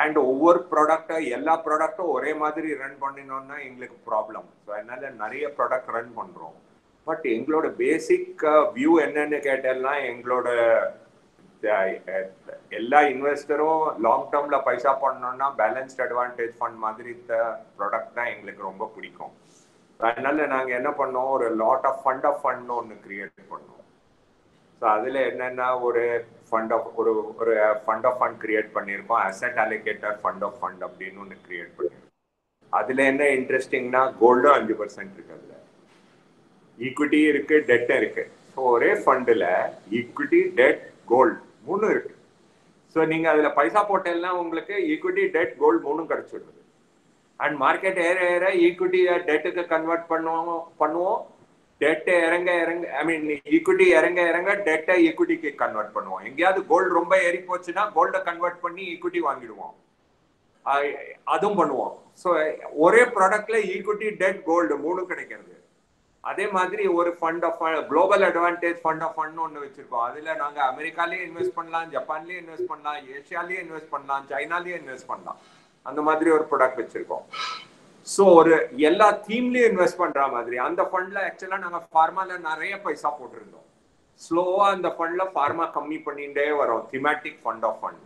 அண்ட் ஒவ்வொரு ப்ராடக்டை எல்லா ப்ராடக்டும் ஒரே மாதிரி ரன் பண்ணினோம்னா எங்களுக்கு ப்ராப்ளம். ஸோ அதனால நிறைய ப்ராடக்ட் ரன் பண்றோம். பட் எங்களோட பேசிக் வியூ என்னன்னு கேட்டேன்னா, எங்களோட எல்லா இன்வெஸ்டரும் லாங் டேர்ம்ல பைசா பண்ணணும்னா பேலன்ஸ்ட் அட்வான்டேஜ் ஃபண்ட் மாதிரி ப்ராடக்ட் தான் எங்களுக்கு ரொம்ப பிடிக்கும். அதனால நாங்க என்ன பண்ணோம், ஒரு லாட் ஆஃப் ஃபண்ட் ஒன்று கிரியேட் பண்ணோம். ஸோ அதுல என்னன்னா ஒரு ஃபண்ட் ஆஃப் ஃபண்ட் கிரியேட் பண்ணியிருக்கோம். Asset allocator fund of fund அப்படின்னு ஒன்று கிரியேட் பண்ணியிருக்கோம். அதுல என்ன இன்ட்ரெஸ்டிங்னா கோல்டும் 5% இருக்கு, அதுல ஈக்விட்டி இருக்கு, டெட் இருக்கு. ஸோ ஒரே ஃபண்டில் ஈக்விட்டி, டெட், கோல்டு 3 இருக்கு. ஸோ நீங்க அதுல பைசா போட்டேன்னா உங்களுக்கு ஈக்விட்டி, டெட், கோல்டு 3 கிடைச்சிடுது. அண்ட் மார்க்கெட் ஏற ஏற ஈக்விட்டியை டெட்டுக்கு கன்வெர்ட் பண்ணுவோம். டெட்டை இறங்க ஐ மீன் ஈக்விட்டி இறங்க டெட்டை ஈக்விட்டிக்கு கன்வெர்ட் பண்ணுவோம். எங்கேயாவது கோல்டு ரொம்ப ஏறி போச்சுன்னா கோல்டை கன்வெர்ட் பண்ணி ஈக்விட்டி வாங்கிடுவோம், அதுவும் பண்ணுவோம். ஸோ ஒரே ப்ராடக்ட்ல ஈக்விட்டி, டெட், கோல்டு 3 கிடைக்கிறது. அதே மாதிரி ஒரு fund of global advantage fund of fund ஒன்று வச்சிருக்கோம். அதுல நாங்க அமெரிக்காலேயே இன்வெஸ்ட் பண்ணலாம், ஜப்பான்லயே இன்வெஸ்ட் பண்ணலாம், ஏஷியாலேயே இன்வெஸ்ட் பண்ணலாம், சைனாலேயே இன்வெஸ்ட் பண்ணலாம். அந்த மாதிரி ஒரு ப்ராடக்ட் வச்சிருக்கோம். ஸோ ஒரு எல்லா தீம்லயும் இன்வெஸ்ட் பண்ற மாதிரி அந்த ஃபண்ட்ல ஆக்சுவலா நாங்க ஃபார்மால நிறைய பைசா போட்டிருந்தோம். ஸ்லோவா அந்த ஃபண்ட்ல ஃபார்மா கம்மி பண்ணிட்டே வரோம், திமேட்டிக் ஃபண்ட் ஆஃப் ஃபண்ட்.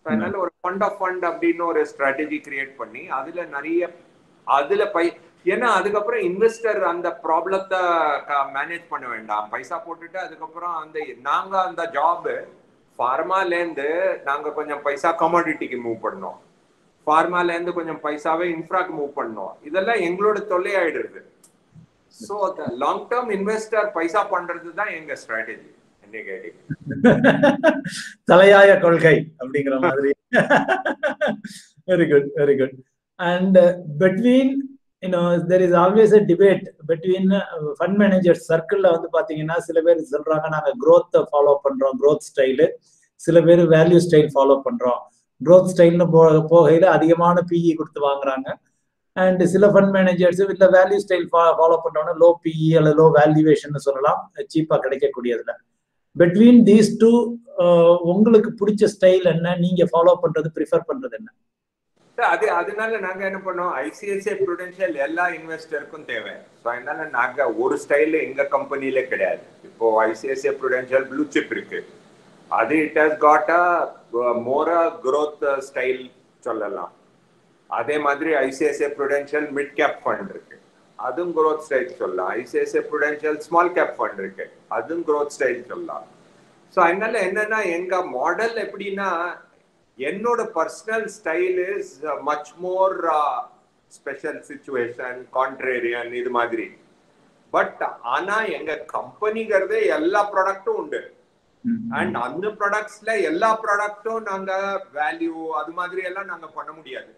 அதனால ஒரு ஃபண்ட் ஆஃப் ஃபண்ட் அப்படின்னு ஒரு ஸ்ட்ராட்டஜி கிரியேட் பண்ணி அதுல ஏன்னா அதுக்கப்புறம் இன்வெஸ்டர் அந்த ப்ராப்ளத்தை மேனேஜ் பண்ண வேண்டாம், பைசா போட்டுட்டு அதுக்கப்புறம் நாங்க அந்த ஜாப் ஃபார்மாலேருந்து நாங்க கொஞ்சம் பைசா கமாடிட்டிக்கு மூவ் பண்ணோம், ஃபார்மால இருந்து கொஞ்சம் பைசாவே இன்ஃப்ராக்கு மூவ் பண்ணோம். இதெல்லாம் எங்களோட தொல்லையாயிடுது. சோ லாங் டேர்ம் இன்வெஸ்டர் பைசா பண்றது தான் எங்க ஸ்ட்ராட்டஜி. என்ன கேட்டீங்க, தலையாய கொள்கை அப்படிங்கிற மாதிரி. Very good, very good. And between there is always a debate between fund managers சர்க்கிள்ல வந்து பாத்தீங்கன்னா சில பேர் சொல்றாங்க நாங்க growth ஃபாலோ பண்றோம், growth ஸ்டைல். சில பேர் வேல்யூ ஸ்டைல் ஃபாலோ பண்றோம். growth ஸ்டைல்னு போகையில அதிகமான பிஇ கொடுத்து வாங்குறாங்க. அண்ட் சில ஃபண்ட் மேனேஜர்ஸ் இல்ல வேல்யூ ஸ்டைல் ஃபாலோ பண்றோம்னா லோ பிஇ அல்ல லோ வேல்யூவேஷன் சொல்லலாம், சீப்பா கிடைக்கக்கூடியதுல. பிட்வீன் தீஸ் டூ உங்களுக்கு பிடிச்ச ஸ்டைல் என்ன, நீங்க ஃபாலோ பண்றது ப்ரிஃபர் பண்றது என்ன? அதனால நாங்க என்ன பண்ணோம், ஐசிஐசிஐ ப்ரூடென்ஷியல் எல்லா இன்வெஸ்டருக்கும் தேவை. ஸோ அதனால நாங்க ஒரு ஸ்டைல எங்க கம்பெனில கிடையாது. இப்போ ஐசிஐசிஐ ப்ரூடென்ஷியல் ப்ளூ சிப் இருக்கு, அது it has got a more growth style சொல்லலாம். அதே மாதிரி ICICI Prudential mid cap fund இருக்கு, அதுவும் growth ஸ்டைல் சொல்லலாம். ICICI Prudential small cap fund இருக்கு, அதுவும் growth ஸ்டைல் சொல்லலாம். ஸோ அதனால என்னன்னா எங்க மாடல் எப்படின்னா, என்னோட personal style is much more special situation, contrarian இது மாதிரி. பட் ஆனா எங்க கம்பெனிங்கிறது எல்லா ப்ராடக்டும் உண்டு. அண்ட் அந்த ப்ராடக்ட்ஸ்ல எல்லா ப்ராடக்டும் நாங்க வேல்யூ அது மாதிரி எல்லாம் நாங்க பண்ண முடியாது.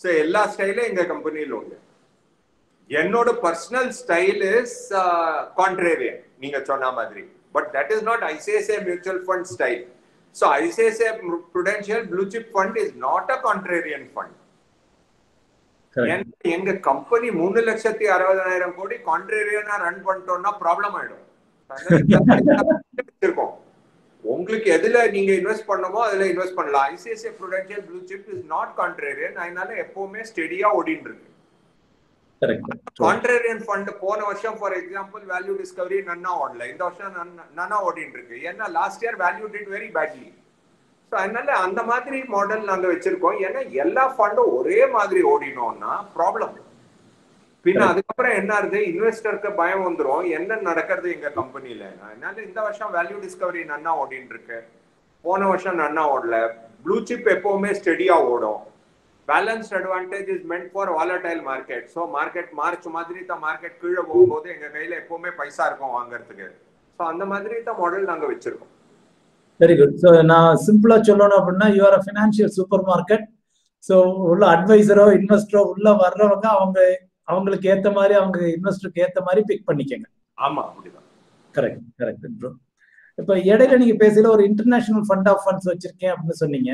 ஸோ எல்லா ஸ்டைலும் எங்க கம்பெனியில உண்டு. என்னோட பர்சனல் ஸ்டைல் இஸ் கான்ட்ரேரியன் நீங்க சொன்ன மாதிரி. But that is not ICICI mutual fund style. So ICICI Prudential Blue Chip Fund is not a contrarian fund. எங்க கம்பெனி 3,60,60,000 கோடி கான்ட்ரேரியனா ரன் பண்ணிட்டோம்னா ப்ராப்ளம் ஆயிடும். உங்களுக்கு எதுல நீங்க இன்வெஸ்ட் பண்ணமோ அதுல இன்வெஸ்ட் பண்ணலாம். ICICI Prudential Blue Chip is not contrarian. அதனால எப்பவுமே ஸ்டெடியா ஓடிட்டு இருக்கு. கான்ட்ரேரியன் ஃபண்ட் போன வருஷம் ஃபார் எக்ஸாம்பிள் வேல்யூ டிஸ்கவரி நன்னா ஓடல, இந்த வருஷம் நன்னா ஓடிட்டு இருக்கு. ஏன்னா last year value did very badly. So அதனால அந்த மாதிரி மாடல் நாங்க வச்சிருக்கோம். ஏன்னா எல்லா ஃபண்டும் ஒரே மாதிரி ஓடினோம்னா ப்ராப்ளம். பின்ன அதுக்கப்புறம் என்ன ஆகுது, இன்வெஸ்டருக்கு பயம் வந்துடும் என்ன நடக்கிறது எங்க கம்பெனில. அதனால இந்த வருஷம் வேல்யூ டிஸ்கவரி நன்னா ஓடிட்டு இருக்கு, போன வருஷம் நன்னா ஓடல. ப்ளூ சிப் எப்பவுமே ஸ்டெடியா ஓடும். Balanced advantage is meant for volatile market. So market March மாதிரி தான் மார்க்கெட் கீழே போகும்போது எங்க கையில எப்பவுமே பைசா இருக்கும் வாங்குறதுக்கு. ஸோ அந்த மாதிரி தான் மாடல் நாங்க வச்சிருக்கோம். Very good. ஸோ நான் சிம்பிளா சொல்லணும் அப்படின்னா you are a financial super market. So உள்ள அட்வைசரோ இன்வெஸ்டரோ உள்ள வர்றவங்க அவங்களுக்கு ஏத்த மாதிரி அவங்க இன்வெஸ்டருக்கு ஏத்த மாதிரி பிக் பண்ணிக்கங்க. ஆமா அப்படிதான். Correct correct bro. இப்போ இடையில நீங்க பேசல ஒரு இன்டர்நேஷனல் ஃபண்ட் ஆஃப் ஃபண்ட்ஸ் வச்சிருக்கேன் அப்படின்னு சொன்னீங்க.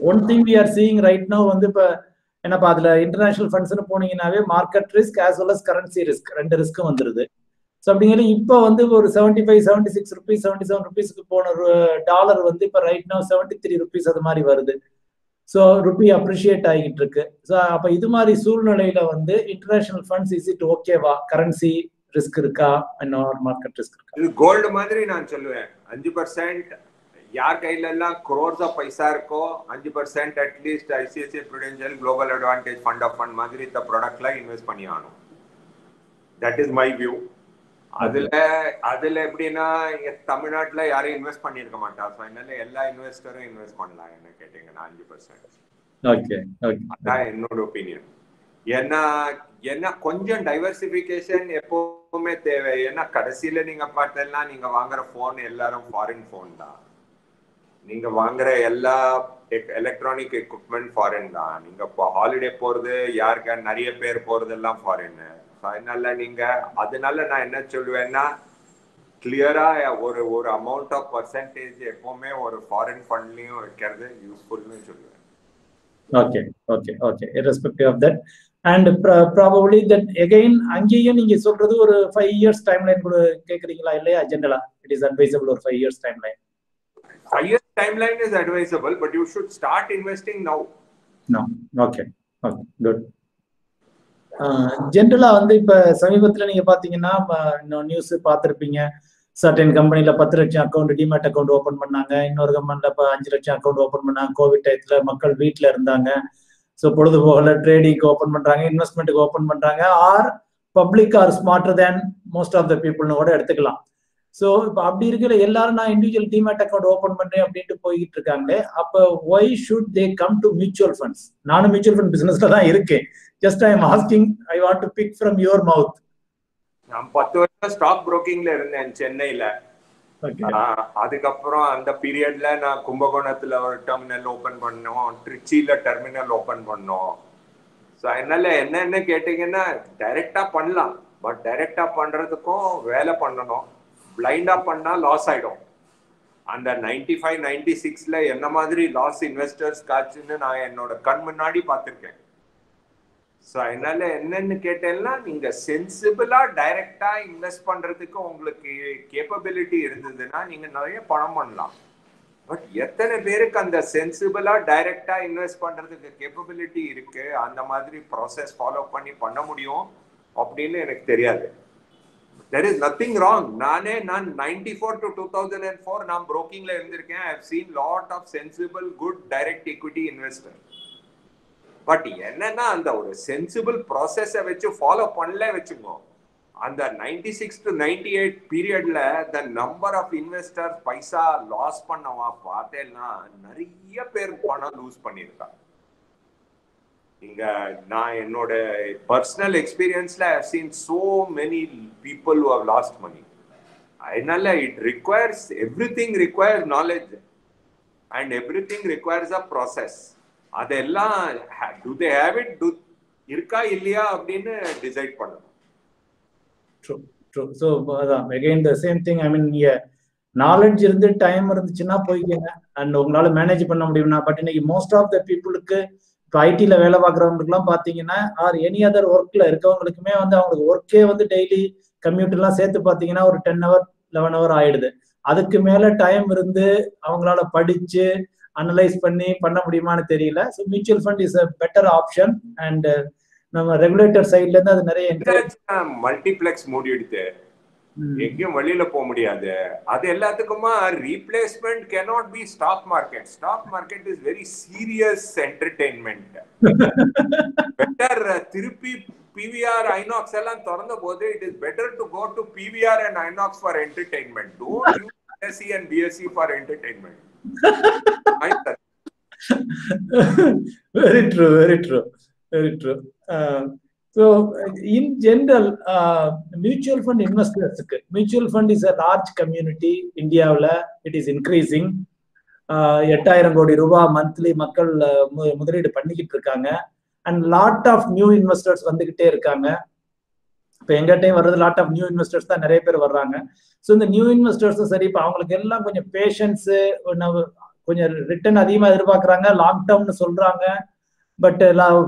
One thing we are seeing right now வந்து இப்போ என்னப்பா அதுல இன்டர்நேஷனல் ஃபண்ட்ஸ்னு போனீங்கன்னாவே market risk as well as currency risk ரெண்டு ரிஸ்க்கும் வந்துருது. ஸோ அப்படிங்கிற இப்போ வந்து ஒரு 75, 76 rupees, 77 rupeesக்கு போன டாலர் வந்து இப்போ ரைட் நவ் 73 rupees அது மாதிரி வருது. ஸோ ருபி அப்ரிஷியேட் ஆகிட்டு இருக்கு. ஸோ அப்போ இது மாதிரி சூழ்நிலையில வந்து இன்டர்நேஷனல் ஃபண்ட்ஸ் இஸ் இட் ஓகேவா? கரன்சி ரிஸ்க் இருக்கா, மார்க்கெட் ரிஸ்க் இருக்கா? இது கோல்டு மாதிரி நான் சொல்லுவேன். 5% யார் கையில எல்லாம் crores of பைசா இருக்கோ 5% at least ICICI Prudential Global advantage fund of Fund மாதிரி இந்த ப்ராடக்ட்ல இன்வெஸ்ட் பண்ணி ஆகணும். That is my view. அதுல எப்படின்னா தமிழ்நாட்டுல யாரும் இன்வெஸ்ட் பண்ணிருக்க மாட்டா. அதனால எல்லா இன்வெஸ்டரும் இன்வெஸ்ட் பண்ணலாம் என்ன கேட்டீங்கன்னா 5%. ஓகே, அதான் என்னோட ஒப்பீனியன். ஏன்னா கொஞ்சம் டைவர்சிபிகேஷன் எப்பவுமே தேவை. ஏன்னா கடைசியில நீங்க பார்த்தீங்கன்னா நீங்க வாங்குற போன் எல்லாரும் ஃபாரின் போன் தான். நீங்க வாங்குற எல்லா எலக்ட்ரானிக் எக்யூப்மெண்ட் ஃபாரின் தான். நீங்க இப்போ ஹாலிடே போறது யாருக்கு நிறைய பேர் போறது எல்லாம் ஃபாரின். அதனால நான் என்ன சொல்லுவேன்னா கிளியரா ஒரு அமௌண்ட் ஆஃப் பர்சன்டேஜ் எப்பவுமே ஒரு ஃபாரின் ஃபண்ட்லயும் வைக்கிறது யூஸ்ஃபுல்னு சொல்லுவேன். Okay okay okay irrespective of that and probably that again அங்கேயும் நீங்க சொல்றது ஒரு 5 years timeline கூட கேக்குறீங்களா இல்லையா? ஜெனரலா it is advisable ஒரு 5 years timeline. 5 years timeline is advisable, but you should start investing now. No. Okay good. ஜென்ரலா வந்து இப்ப சமீபத்துல நீங்க பாத்தீங்கன்னா நியூஸ் பார்த்திருப்பீங்க. சர்டன் கம்பெனில 10 லட்சம் அக்கௌண்ட் டிமேட் அக்கௌண்ட் ஓபன் பண்ணாங்க. இன்னொரு கம்பெனில 5 லட்சம் அக்கௌண்ட் ஓபன் பண்ணாங்க. கோவிட் டயத்துல மக்கள் வீட்டுல இருந்தாங்க. ஸோ பொழுதுபோகல ட்ரேடிங்க்கு ஓபன் பண்றாங்க, இன்வெஸ்ட்மெண்ட்டுக்கு ஓபன் பண்றாங்க. Our public are smarter than most of the பீப்புள்னு கூட எடுத்துக்கலாம். ஸோ இப்போ அப்படி இருக்கிற எல்லாரும் நான் இண்டிவிஜுவல் டிமேட் அக்கௌண்ட் ஓபன் பண்றேன் அப்படின்ட்டு போய்கிட்டு இருக்காங்களே, அப்போ why should they come to mutual funds? நானும் மியூச்சுவல் ஃபண்ட் பிசினஸ்ல தான் இருக்கேன். Just I am asking, I want to big from your mouth. நான் 10 வருஷம் ஸ்டாக் புரோக்கிங்ல இருந்தேன் சென்னையில. அதுக்கப்புறம் அந்த பீரியட்ல நான் கும்பகோணத்துல ஒரு டெர்மினல் ஓபன் பண்ணோம், திருச்சியில டெர்மினல் ஓபன் பண்ணோம். ஸோ அதனால என்ன கேட்டீங்கன்னா டைரக்டா பண்ணலாம், பட் டைரக்டா பண்றதுக்கும் வேலை பண்ணணும். பிளைண்டா பண்ணா லாஸ் ஆயிடும். அந்த 95, 96ல என்ன மாதிரி லாஸ் இன்வெஸ்டர்ஸ் காச்சுன்னு நான் என்னோட கண் முன்னாடி பார்த்திருக்கேன். ஸோ அதனால என்னன்னு கேட்டேன்னா நீங்க சென்சிபிளா டைரக்டா இன்வெஸ்ட் பண்றதுக்கு உங்களுக்கு கேப்பபிலிட்டி இருந்ததுன்னா நீங்க நிறைய பணம் பண்ணலாம். பட் எத்தனை பேருக்கு அந்த சென்சிபிளா டைரக்டா இன்வெஸ்ட் பண்றதுக்கு கேப்பபிலிட்டி இருக்கு, அந்த மாதிரி ப்ராசஸ் ஃபாலோ பண்ணி பண்ண முடியும் அப்படின்னு எனக்கு தெரியாது. There is nothing wrong. நான் 94 to 2004 நான் broking-ல இருந்திருக்கேன். I have seen lot of sensible good direct equity investor. But என்னன்னா அந்த ஒரு சென்சிபிள் ப்ராசஸை வச்சு ஃபாலோ பண்ணல வச்சுக்கோ, அந்த 96 to 98 பீரியட்ல the number of investors பைசா லாஸ் பண்ணவா பார்த்தேன்னா நிறைய பேர் பணம் லூஸ் பண்ணியிருக்காங்க. இங்க நான் என்னோட பர்சனல் எக்ஸ்பீரியன்ஸ்ல I have seen so many people who have lost money. அதனால it requires everything requires knowledge and everything requires a process. அதெல்லாம் do they have it, இருக்கா இல்லையா அப்படின்னு டிசைட் பண்ணணும். True. So again the same thing. I mean knowledge இருந்து time இருந்துச்சுன்னா போய்க்கங்க and உங்களால manage பண்ண முடியும்னா. பட் இன்னைக்கு மோஸ்ட் ஆஃப் த பீப்புளுக்கு இப்போ ஐடில வேலை பார்க்குறவங்களுக்குலாம் பார்த்தீங்கன்னா ஆர் எனி அதர் ஒர்க்ல இருக்கவங்களுக்குமே வந்து அவங்களுக்கு ஒர்க்கே வந்து டெய்லி கம்யூட் எல்லாம் சேர்த்து பார்த்தீங்கன்னா ஒரு 10 hour 11 hour ஆயிடுது. அதுக்கு மேல டைம் இருந்து அவங்களால படிச்சு அனலைஸ் பண்ணி பண்ண முடியுமான்னு தெரியல. So mutual fund is a better option. And நம்ம ரெகுலேட்டர் சைட்ல இருந்து அது நிறைய மல்டிப்ளெக்ஸ் மூடிடுது, எங்கேயும் வெளியில போக முடியாது. அது எல்லாத்துக்குமா replacement cannot be stock market. Stock market is very serious entertainment. Better திருப்பி PVR INOX எல்லாம் திறந்த போது it is better to go to PVR and INOX for entertainment. Don't use BSE and BSE for entertainment. Very true. So in general mutual fund investors, mutual fund is a large community Indiaவில். It is increasing. 8000 கோடி ரூபாய் monthly மக்கள் முதலீடு பண்ணிக்கிட்டு இருக்காங்க. And lot of new investors வந்துகிட்டே இருக்காங்க. இப்போ எங்கிட்டையும் வர்றது லாட் ஆஃப் நியூ இன்வெஸ்டர்ஸ் தான் நிறைய பேர் வர்றாங்க. ஸோ இந்த நியூ இன்வெஸ்டர்ஸும் சரி, இப்போ அவங்களுக்கு எல்லாம் கொஞ்சம் பேஷன்ஸு, கொஞ்சம் ரிட்டர்ன் அதிகமாக எதிர்பார்க்குறாங்க, லாங் டேர்ம்னு சொல்றாங்க. பட்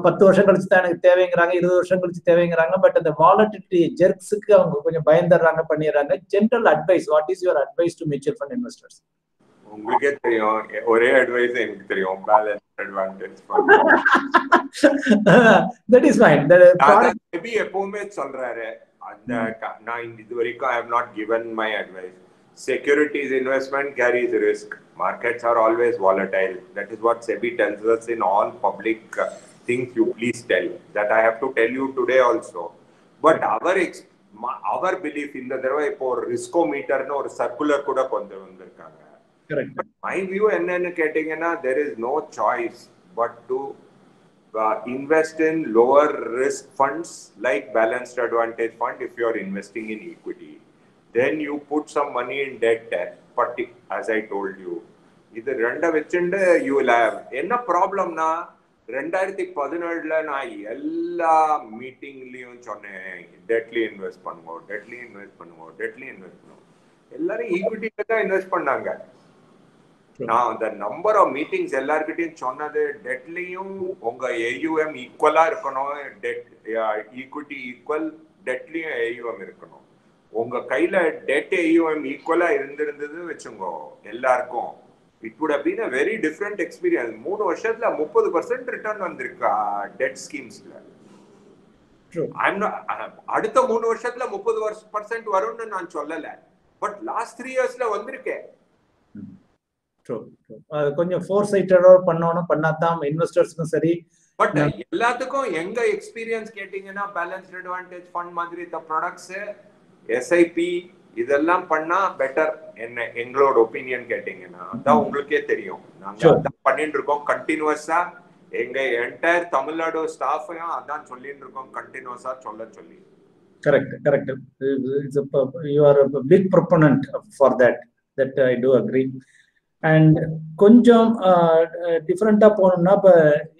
10 வருஷம் கழிச்சு தான் எனக்கு தேவைங்கிறாங்க, 20 வருஷம் கழிச்சு தேவைங்கிறாங்க. பட் அந்த வாலட்டிலிட்டி ஜெர்க்ஸுக்கு அவங்க கொஞ்சம் பயந்துடுறாங்க, பண்ணிடுறாங்க. General advice, what is your advice to mutual fund investors? உங்களுக்கே தெரியும், ஒரே அட்வைஸ் எனக்கு தெரியும், balance advantage. That is fine. Maybe எப்பவுமே சொல்றாரு அந்த, நான் இது வரைக்கும் I have not given my advice. Securities investment carries risk. Markets are always volatile. That is what SEBI tells us in all public things you please tell. That I have to tell you today also. But our belief in the தடவை இப்போ ஒரு ரிஸ்கோமீட்டர்னு ஒரு circular கூட கொண்டு வந்திருக்காங்க. My view என்னன்னு கேட்டீங்கன்னா, there is no choice but to invest in lower risk funds like balanced advantage fund if you are investing in equity. Then you put some money in debt, as I told you. இது ரெண்ட வச்சுட்டு you will have என்ன ப்ராப்ளம்னா, 2017 நான் எல்லா மீட்டிங்லயும் சொன்னேன், deadly invest பண்ணுவோம், deadly invest பண்ணுவோம், டெட்லி இன்வெஸ்ட் பண்ணுவோம். எல்லாரும் ஈக்விட்டில தான் இன்வெஸ்ட் பண்ணாங்க. நான் அந்த நம்பர் ஆஃப் மீட்டிங்ஸ் எல்லார்கிட்டையும் சொன்னது, டெட்லியும் உங்க AUM ஈக்குவலா இருக்கணும், டெட் ஈக்விட்டி ஈக்குவல், டெட்லியும் AUM இருக்கணும். உங்க கையில டெட் AUM ஈக்குவலா இருந்திருந்தது வச்சுங்கோ எல்லாருக்கும், it would have been a very different experience. 3 வருஷத்துல 30% ரிட்டர்ன் வந்திருக்கா டெட் ஸ்கீம்ஸ்ல. அடுத்த 3 வருஷத்துல 30% வரும்னு நான் சொல்லல, பட் லாஸ்ட் 3 இயர்ஸ்ல வந்திருக்கேன். கொஞ்சம் ஃபோர்சைட்டடா பண்ணனும், பண்ணாதான் இன்வெஸ்டர்ஸ்க்கும் சரி. பட் எல்லாத்துக்கும் எங்க எக்ஸ்பீரியன்ஸ் கேட்டீங்கன்னா, பேலன்ஸ்ட் அட்வான்டேஜ் ஃபண்ட் மாதிரி இந்த ப்ராடக்ட்ஸ் SIP இதெல்லாம் பண்ணா பெட்டர் என்ன எங்களோட ஒப்பீனியன் கேட்டீங்கன்னா. அதான் உங்களுக்கே தெரியும், நாங்க அதான் பண்ணிட்டு இருக்கோம் கண்டினியூஸா. எங்க என்டையர் தமிழ்நாடு ஸ்டாஃபையும் அதான் சொல்லிட்டு இருக்கோம், கண்டினியூஸா சொல்லி. Correct. You are a big proponent for that I do agree. And கொஞ்சம் டிஃபரெண்டா போனோம்னா, இப்ப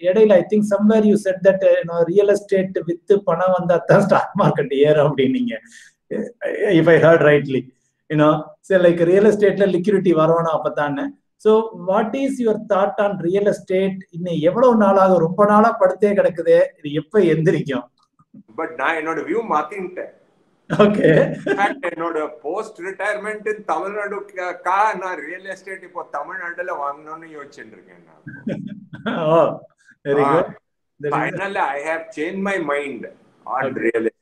இடையில I think somewhere you said that real estate வித்து பணம் வந்தா தான் ஸ்டாக் மார்க்கெட் ஏறும் அப்படின்னீங்க. If I heard rightly, say like real estate liquidity வரணும் அப்பதானே. So what is your thought on real estate? இன்னும் எவ்வளவு நாளாக, ரொம்ப நாளா படுத்தே கிடக்குது, இது எப்ப எந்திரிக்கும்? பட் நான் என்னோட வியூ மாத்திட்டேன். ஓகே, என்னோட போஸ்ட் ரிட்டையர்மெண்ட் தமிழ்நாடுக்கா நான் ரியல் எஸ்டேட் இப்போ தமிழ்நாட்டுல வாங்கணும்னு யோசிச்சுட்டு இருக்கேன். Oh, very good. Finally I have changed my mind on real estate.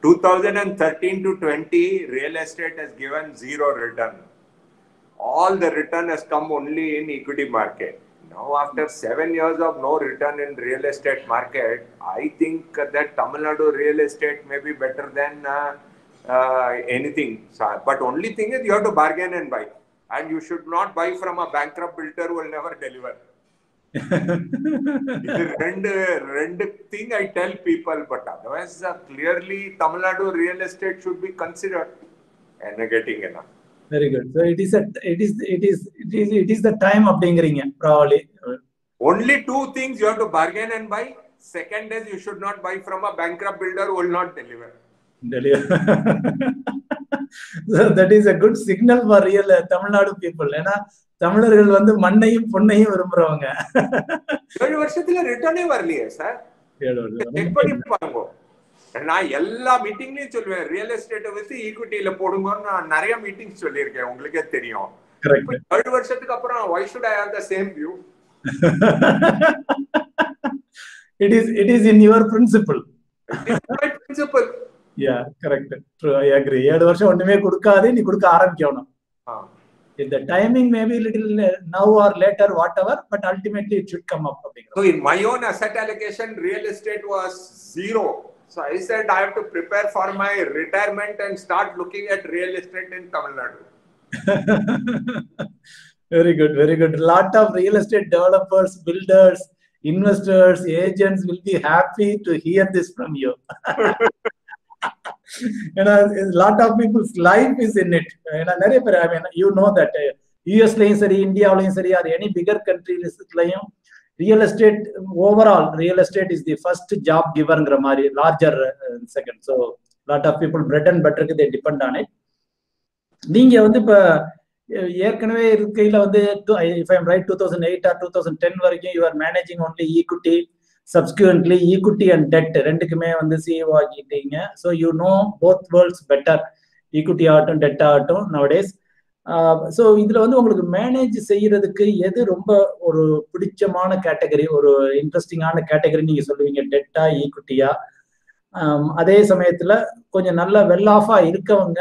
2013 to 20 real estate has given zero return. All the return has come only in equity market. Now after 7 years of no return in real estate market, I think that Tamil Nadu real estate may be better than anything. But only thing is you have to bargain and buy, and you should not buy from a bankrupt builder who will never deliver. ரெண்டு thing I tell people, but otherwise clearly Tamil Nadu real estate should be considered. என்ன கேட்டீங்கன்னா, very good. So it is the time அப்படிங்கறீங்க probably. Only 2 things you have to bargain and buy. Second is you should not buy from a bankrupt builder who will not deliver. So that is a good signal for real Tamil Nadu people. ஏன்னா தமிழர்கள் வந்து மண்ணையும் பொண்ணையும் விரும்புறவங்க. 7 வருஷத்துல ரிட்டர்னே வரலையே sir. Check பண்ணி பாருங்க. நான் எல்லா மீட்டிங்லயும் சொல்லுவேன், ரியல் எஸ்டேட்டை வச்சு ஈக்விட்டியில போடுங்கன்னு நான் நிறைய மீட்டிங்ஸ் சொல்லியிருக்கேன், உங்களுக்கே தெரியும். 7 வருஷத்துக்கு அப்புறம் why should I have the same view? It is in your principle. It is my principle. Yeah, correct. True, I agree. 7 வருஷம் ஒண்ணுமே கொடுக்காதே, நீ கொடுக்க ஆரம்பிக்கணும். The timing may be little now or later, whatever, but ultimately it should come up. So in my own asset allocation, real estate was 0. So I said I have to prepare for my retirement and start looking at real estate in Tamil Nadu. Very good, very good. Lot of real estate developers, builders, investors, agents will be happy to hear this from you. A lot of people's life is in it. நிறைய பேர், I mean, you know that US-லயும் சரி, இந்தியாவிலையும் சரி, or any bigger country-லயும் real estate, overall real estate is the first job giverங்கிற மாதிரி, larger second. So lot of people bread and butter they depend on it. நீங்க வந்து இப்ப ஏற்கனவே இருக்கையில வந்து, if I am right, 2008 or 2010 வரைக்கும் you are managing only equity. subsequently equity and debt ரெண்டுக்குமே வந்து CEO ஆகிட்டீங்க. So you know both worlds better, equity ஆகட்டும் debt ஆகட்டும் nowadays. ஸோ இதுல வந்து உங்களுக்கு மேனேஜ் செய்யறதுக்கு எது ரொம்ப ஒரு பிடிச்சமான கேட்டகரி, ஒரு இன்ட்ரெஸ்டிங்கான கேட்டகரி நீங்க சொல்லுவீங்க? டெட்டா, ஈக்விட்டியா? அதே சமயத்துல கொஞ்சம் நல்ல வெல் ஆஃபா இருக்கவங்க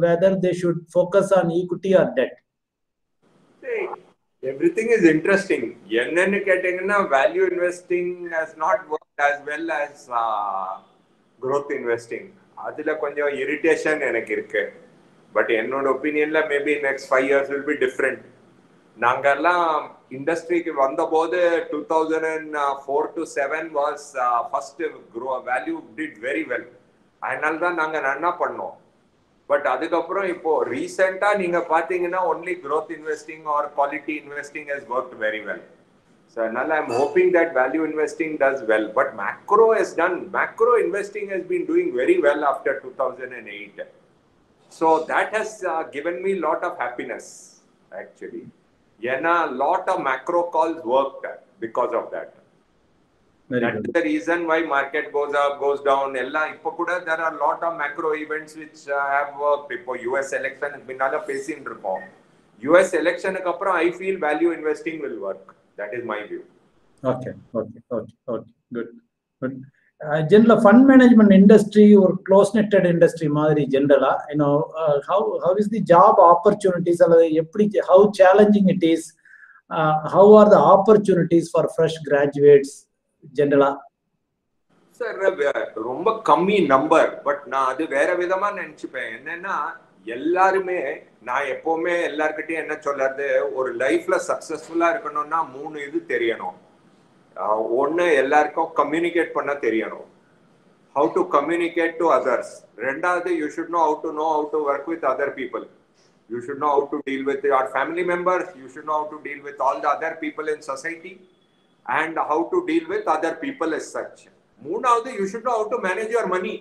whether they should focus on equity or debt? Everything is interesting. என்னன்னு கேட்டீங்கன்னா value investing has not worked as well as growth investing. அதுல கொஞ்சம் இரிட்டேஷன் எனக்கு இருக்கு. பட் என்னோட ஒப்பீனியன்ல maybe next 5 years will be different. நாங்கெல்லாம் இண்டஸ்ட்ரிக்கு வந்தபோது 2004 to 7 was first value did very well. அதனால தான் நாங்க என்ன பண்ணோம். பட் அதுக்கப்புறம் இப்போ ரீசெண்டா நீங்க பாத்தீங்கன்னா only growth investing or quality investing has worked very well. So அதனால I'm hoping that value investing does well. But macro investing has been doing very well after 2008. So that has given me a lot of happiness actually. A lot of macro calls worked because of that. That's the reason why market goes up, goes down. There are a lot of macro events which have worked. US election binala facing irukom. US election kapra I feel value investing will work. That is my view. Okay. Good. General fund management industry or close knitted industry madri general, how is the job opportunities, how challenging it is, how are the opportunities for fresh graduates general? Sir, ரொம்ப கம்மி number. But நான் அது வேற விதமா நினைச்சுப்பேன். என்னன்னா எல்லாருமே, நான் எப்பவுமே எல்லார்கிட்டயும் என்ன சொல்றது, ஒரு லைஃப்ல சக்சஸ்ஃபுல்லா இருக்கணும்னா 3 இது தெரியணும். ஒன்னு, எல்லாருக்கும் கம்யூனிகேட் பண்ண தெரியணும். How to communicate to others. ரெண்டாவது, you should know how to work with other people. You should know how to deal with your family members. You should know how to deal with all the other people in society and how to deal with other people as such. மூணாவது, you should know how to manage your money.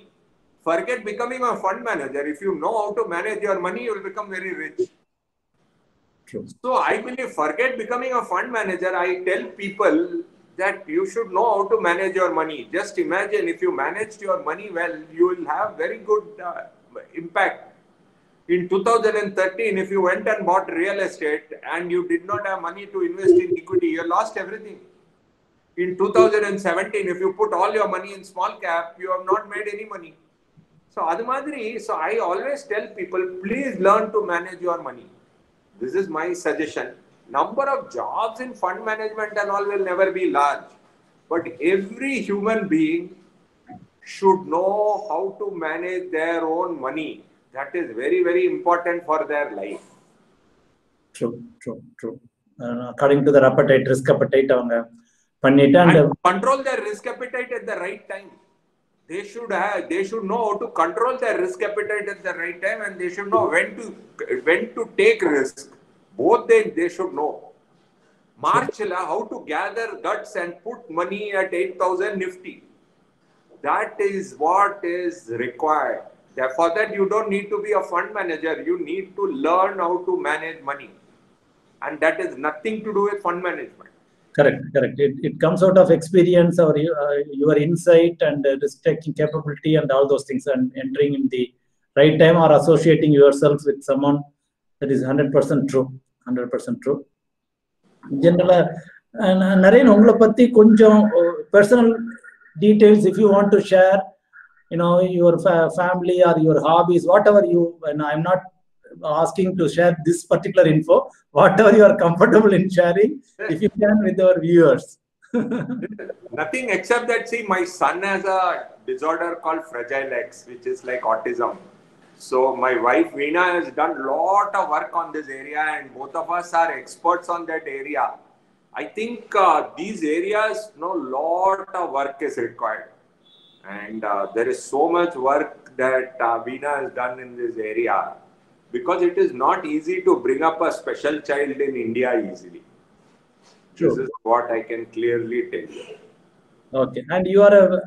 Forget becoming a fund manager. If you know how to manage your money, you will become very rich. True. So I believe, forget becoming a fund manager. I tell people that you should know how to manage your money. Just imagine, if you managed your money well, you will have very good impact. In 2013, if you went and bought real estate and you did not have money to invest in equity, you lost everything. In 2017, if you put all your money in small cap, you have not made any money. So I always tell people, please learn to manage your money. This is my suggestion. Number of jobs in fund management and all will never be large, but every human being should know how to manage their own money. That is very, very important for their life. True. According to their appetite, risk appetite, and control their risk appetite at the right time. They should know how to control their risk appetite at the right time, and they should know when to take risk. Both they should know. March how to gather guts and put money at 8,000 Nifty. That is what is required. For that, you don't need to be a fund manager. You need to learn how to manage money, and that has nothing to do with fund management. Correct. It comes out of experience or your insight and risk-taking capability and all those things, and entering in the right time or associating yourself with someone. That is 100% true. 100% true. General, Naren, ungala patti konjam personal details if you want to share, your family or your hobbies, whatever you. And I'm not asking to share this particular info. Whatever you are comfortable in sharing, if you can, with our viewers. Nothing except that, see, my son has a disorder called Fragile X, which is like autism. So my wife Veena has done a lot of work on this area, and both of us are experts on that area. I think these areas, lot of work is required, and there is so much work that Veena has done in this area, because it is not easy to bring up a special child in India easily. True. This is what I can clearly tell you. Okay, and you are a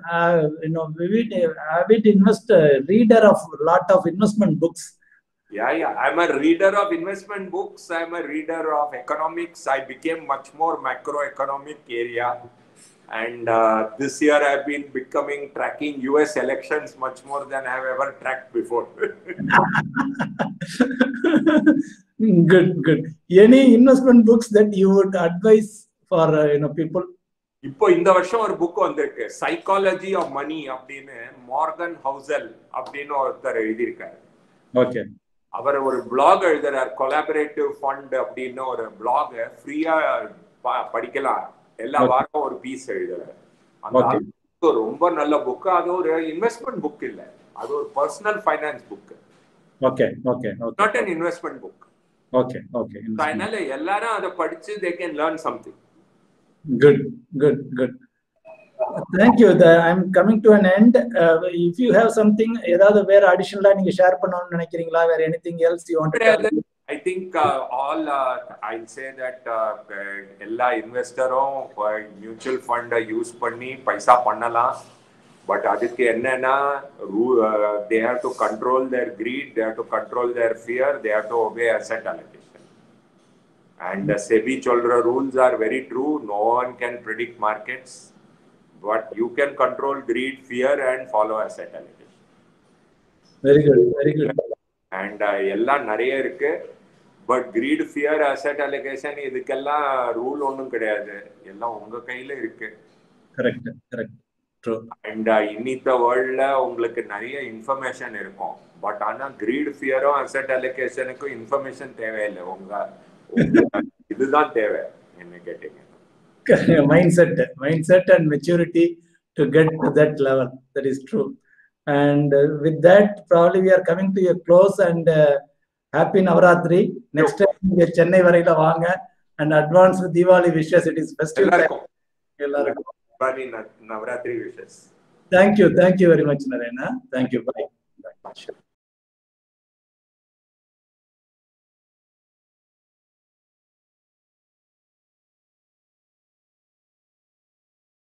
avid investor, reader of a lot of investment books. Yeah. I'm a reader of investment books. I'm a reader of economics. I became much more macroeconomic area. And this year I've been tracking US elections much more than I've ever tracked before. Good. Any investment books that you would advise for people? இப்போ இந்த வருஷம் ஒரு book வந்திருக்கு, psychology of money அப்படின்னு Morgan Housel அப்படின்னு ஒருத்தர் எழுதியிருக்காரு. Okay. அவர் ஒரு பிளாக் எழுதுறார், கொலாபரேட்டிவ் ஃபண்ட் அப்படின்னு ஒரு பிளாக், ஃப்ரீயா படிக்கலாம், எல்லா வாரமும் ஒரு பீஸ் எழுதுறாரு. அந்த ரொம்ப நல்ல புக். அது ஒரு இன்வெஸ்ட்மெண்ட் புக் இல்ல, அது ஒரு personal finance book. Okay. Not an investment book. Okay. அதனால எல்லாரும் அதை படிச்சு they can learn something. Good. Thank you. I'm coming to an end. If you have something ஏதாவது வேற அடிஷனலா நீங்க ஷேர் பண்ணனும்னு நினைக்கிறீங்களா? வேற anything else you want to tell? I think all I'll say that எல்லா இன்வெஸ்டரும் மியூச்சுவல் ஃபண்ட் யூஸ் பண்ணி பைசா பண்ணலாம். But அதுக்கு என்னன்னா they have to control their greed, they have to control their fear, they have to obey asset allocation. And the SEBI சொல்ற rules are very true. No one can predict markets, but you can control greed, fear and follow asset allocation. Very good. And எல்லாம் நிறைய இருக்கு. But greed, fear, asset allocation இதுக்கெல்லாம் rule ஒன்றும் கிடையாது, எல்லாம் உங்க கையில இருக்கு. கரெக்ட். ட்ரூ. அண்ட் இன்னித்த வேர்ல்ட்ல உங்களுக்கு நிறைய இன்ஃபர்மேஷன் இருக்கும். பட் ஆனா greed, fear-ம் asset allocation-க்கும் இன்ஃபர்மேஷன் தேவையில்லை, உங்க இதுதான் தேவை. என்ன கேட்டீங்க? mindset and maturity to get to that level. That is true. And with that, probably we are coming to a close. And happy Navaratri. Next time you Chennai varaila vaanga, and advance Diwali wishes. It is festive time. Ellarkum Happy Navaratri wishes. Thank you very much, Narayana. Thank you. Bye.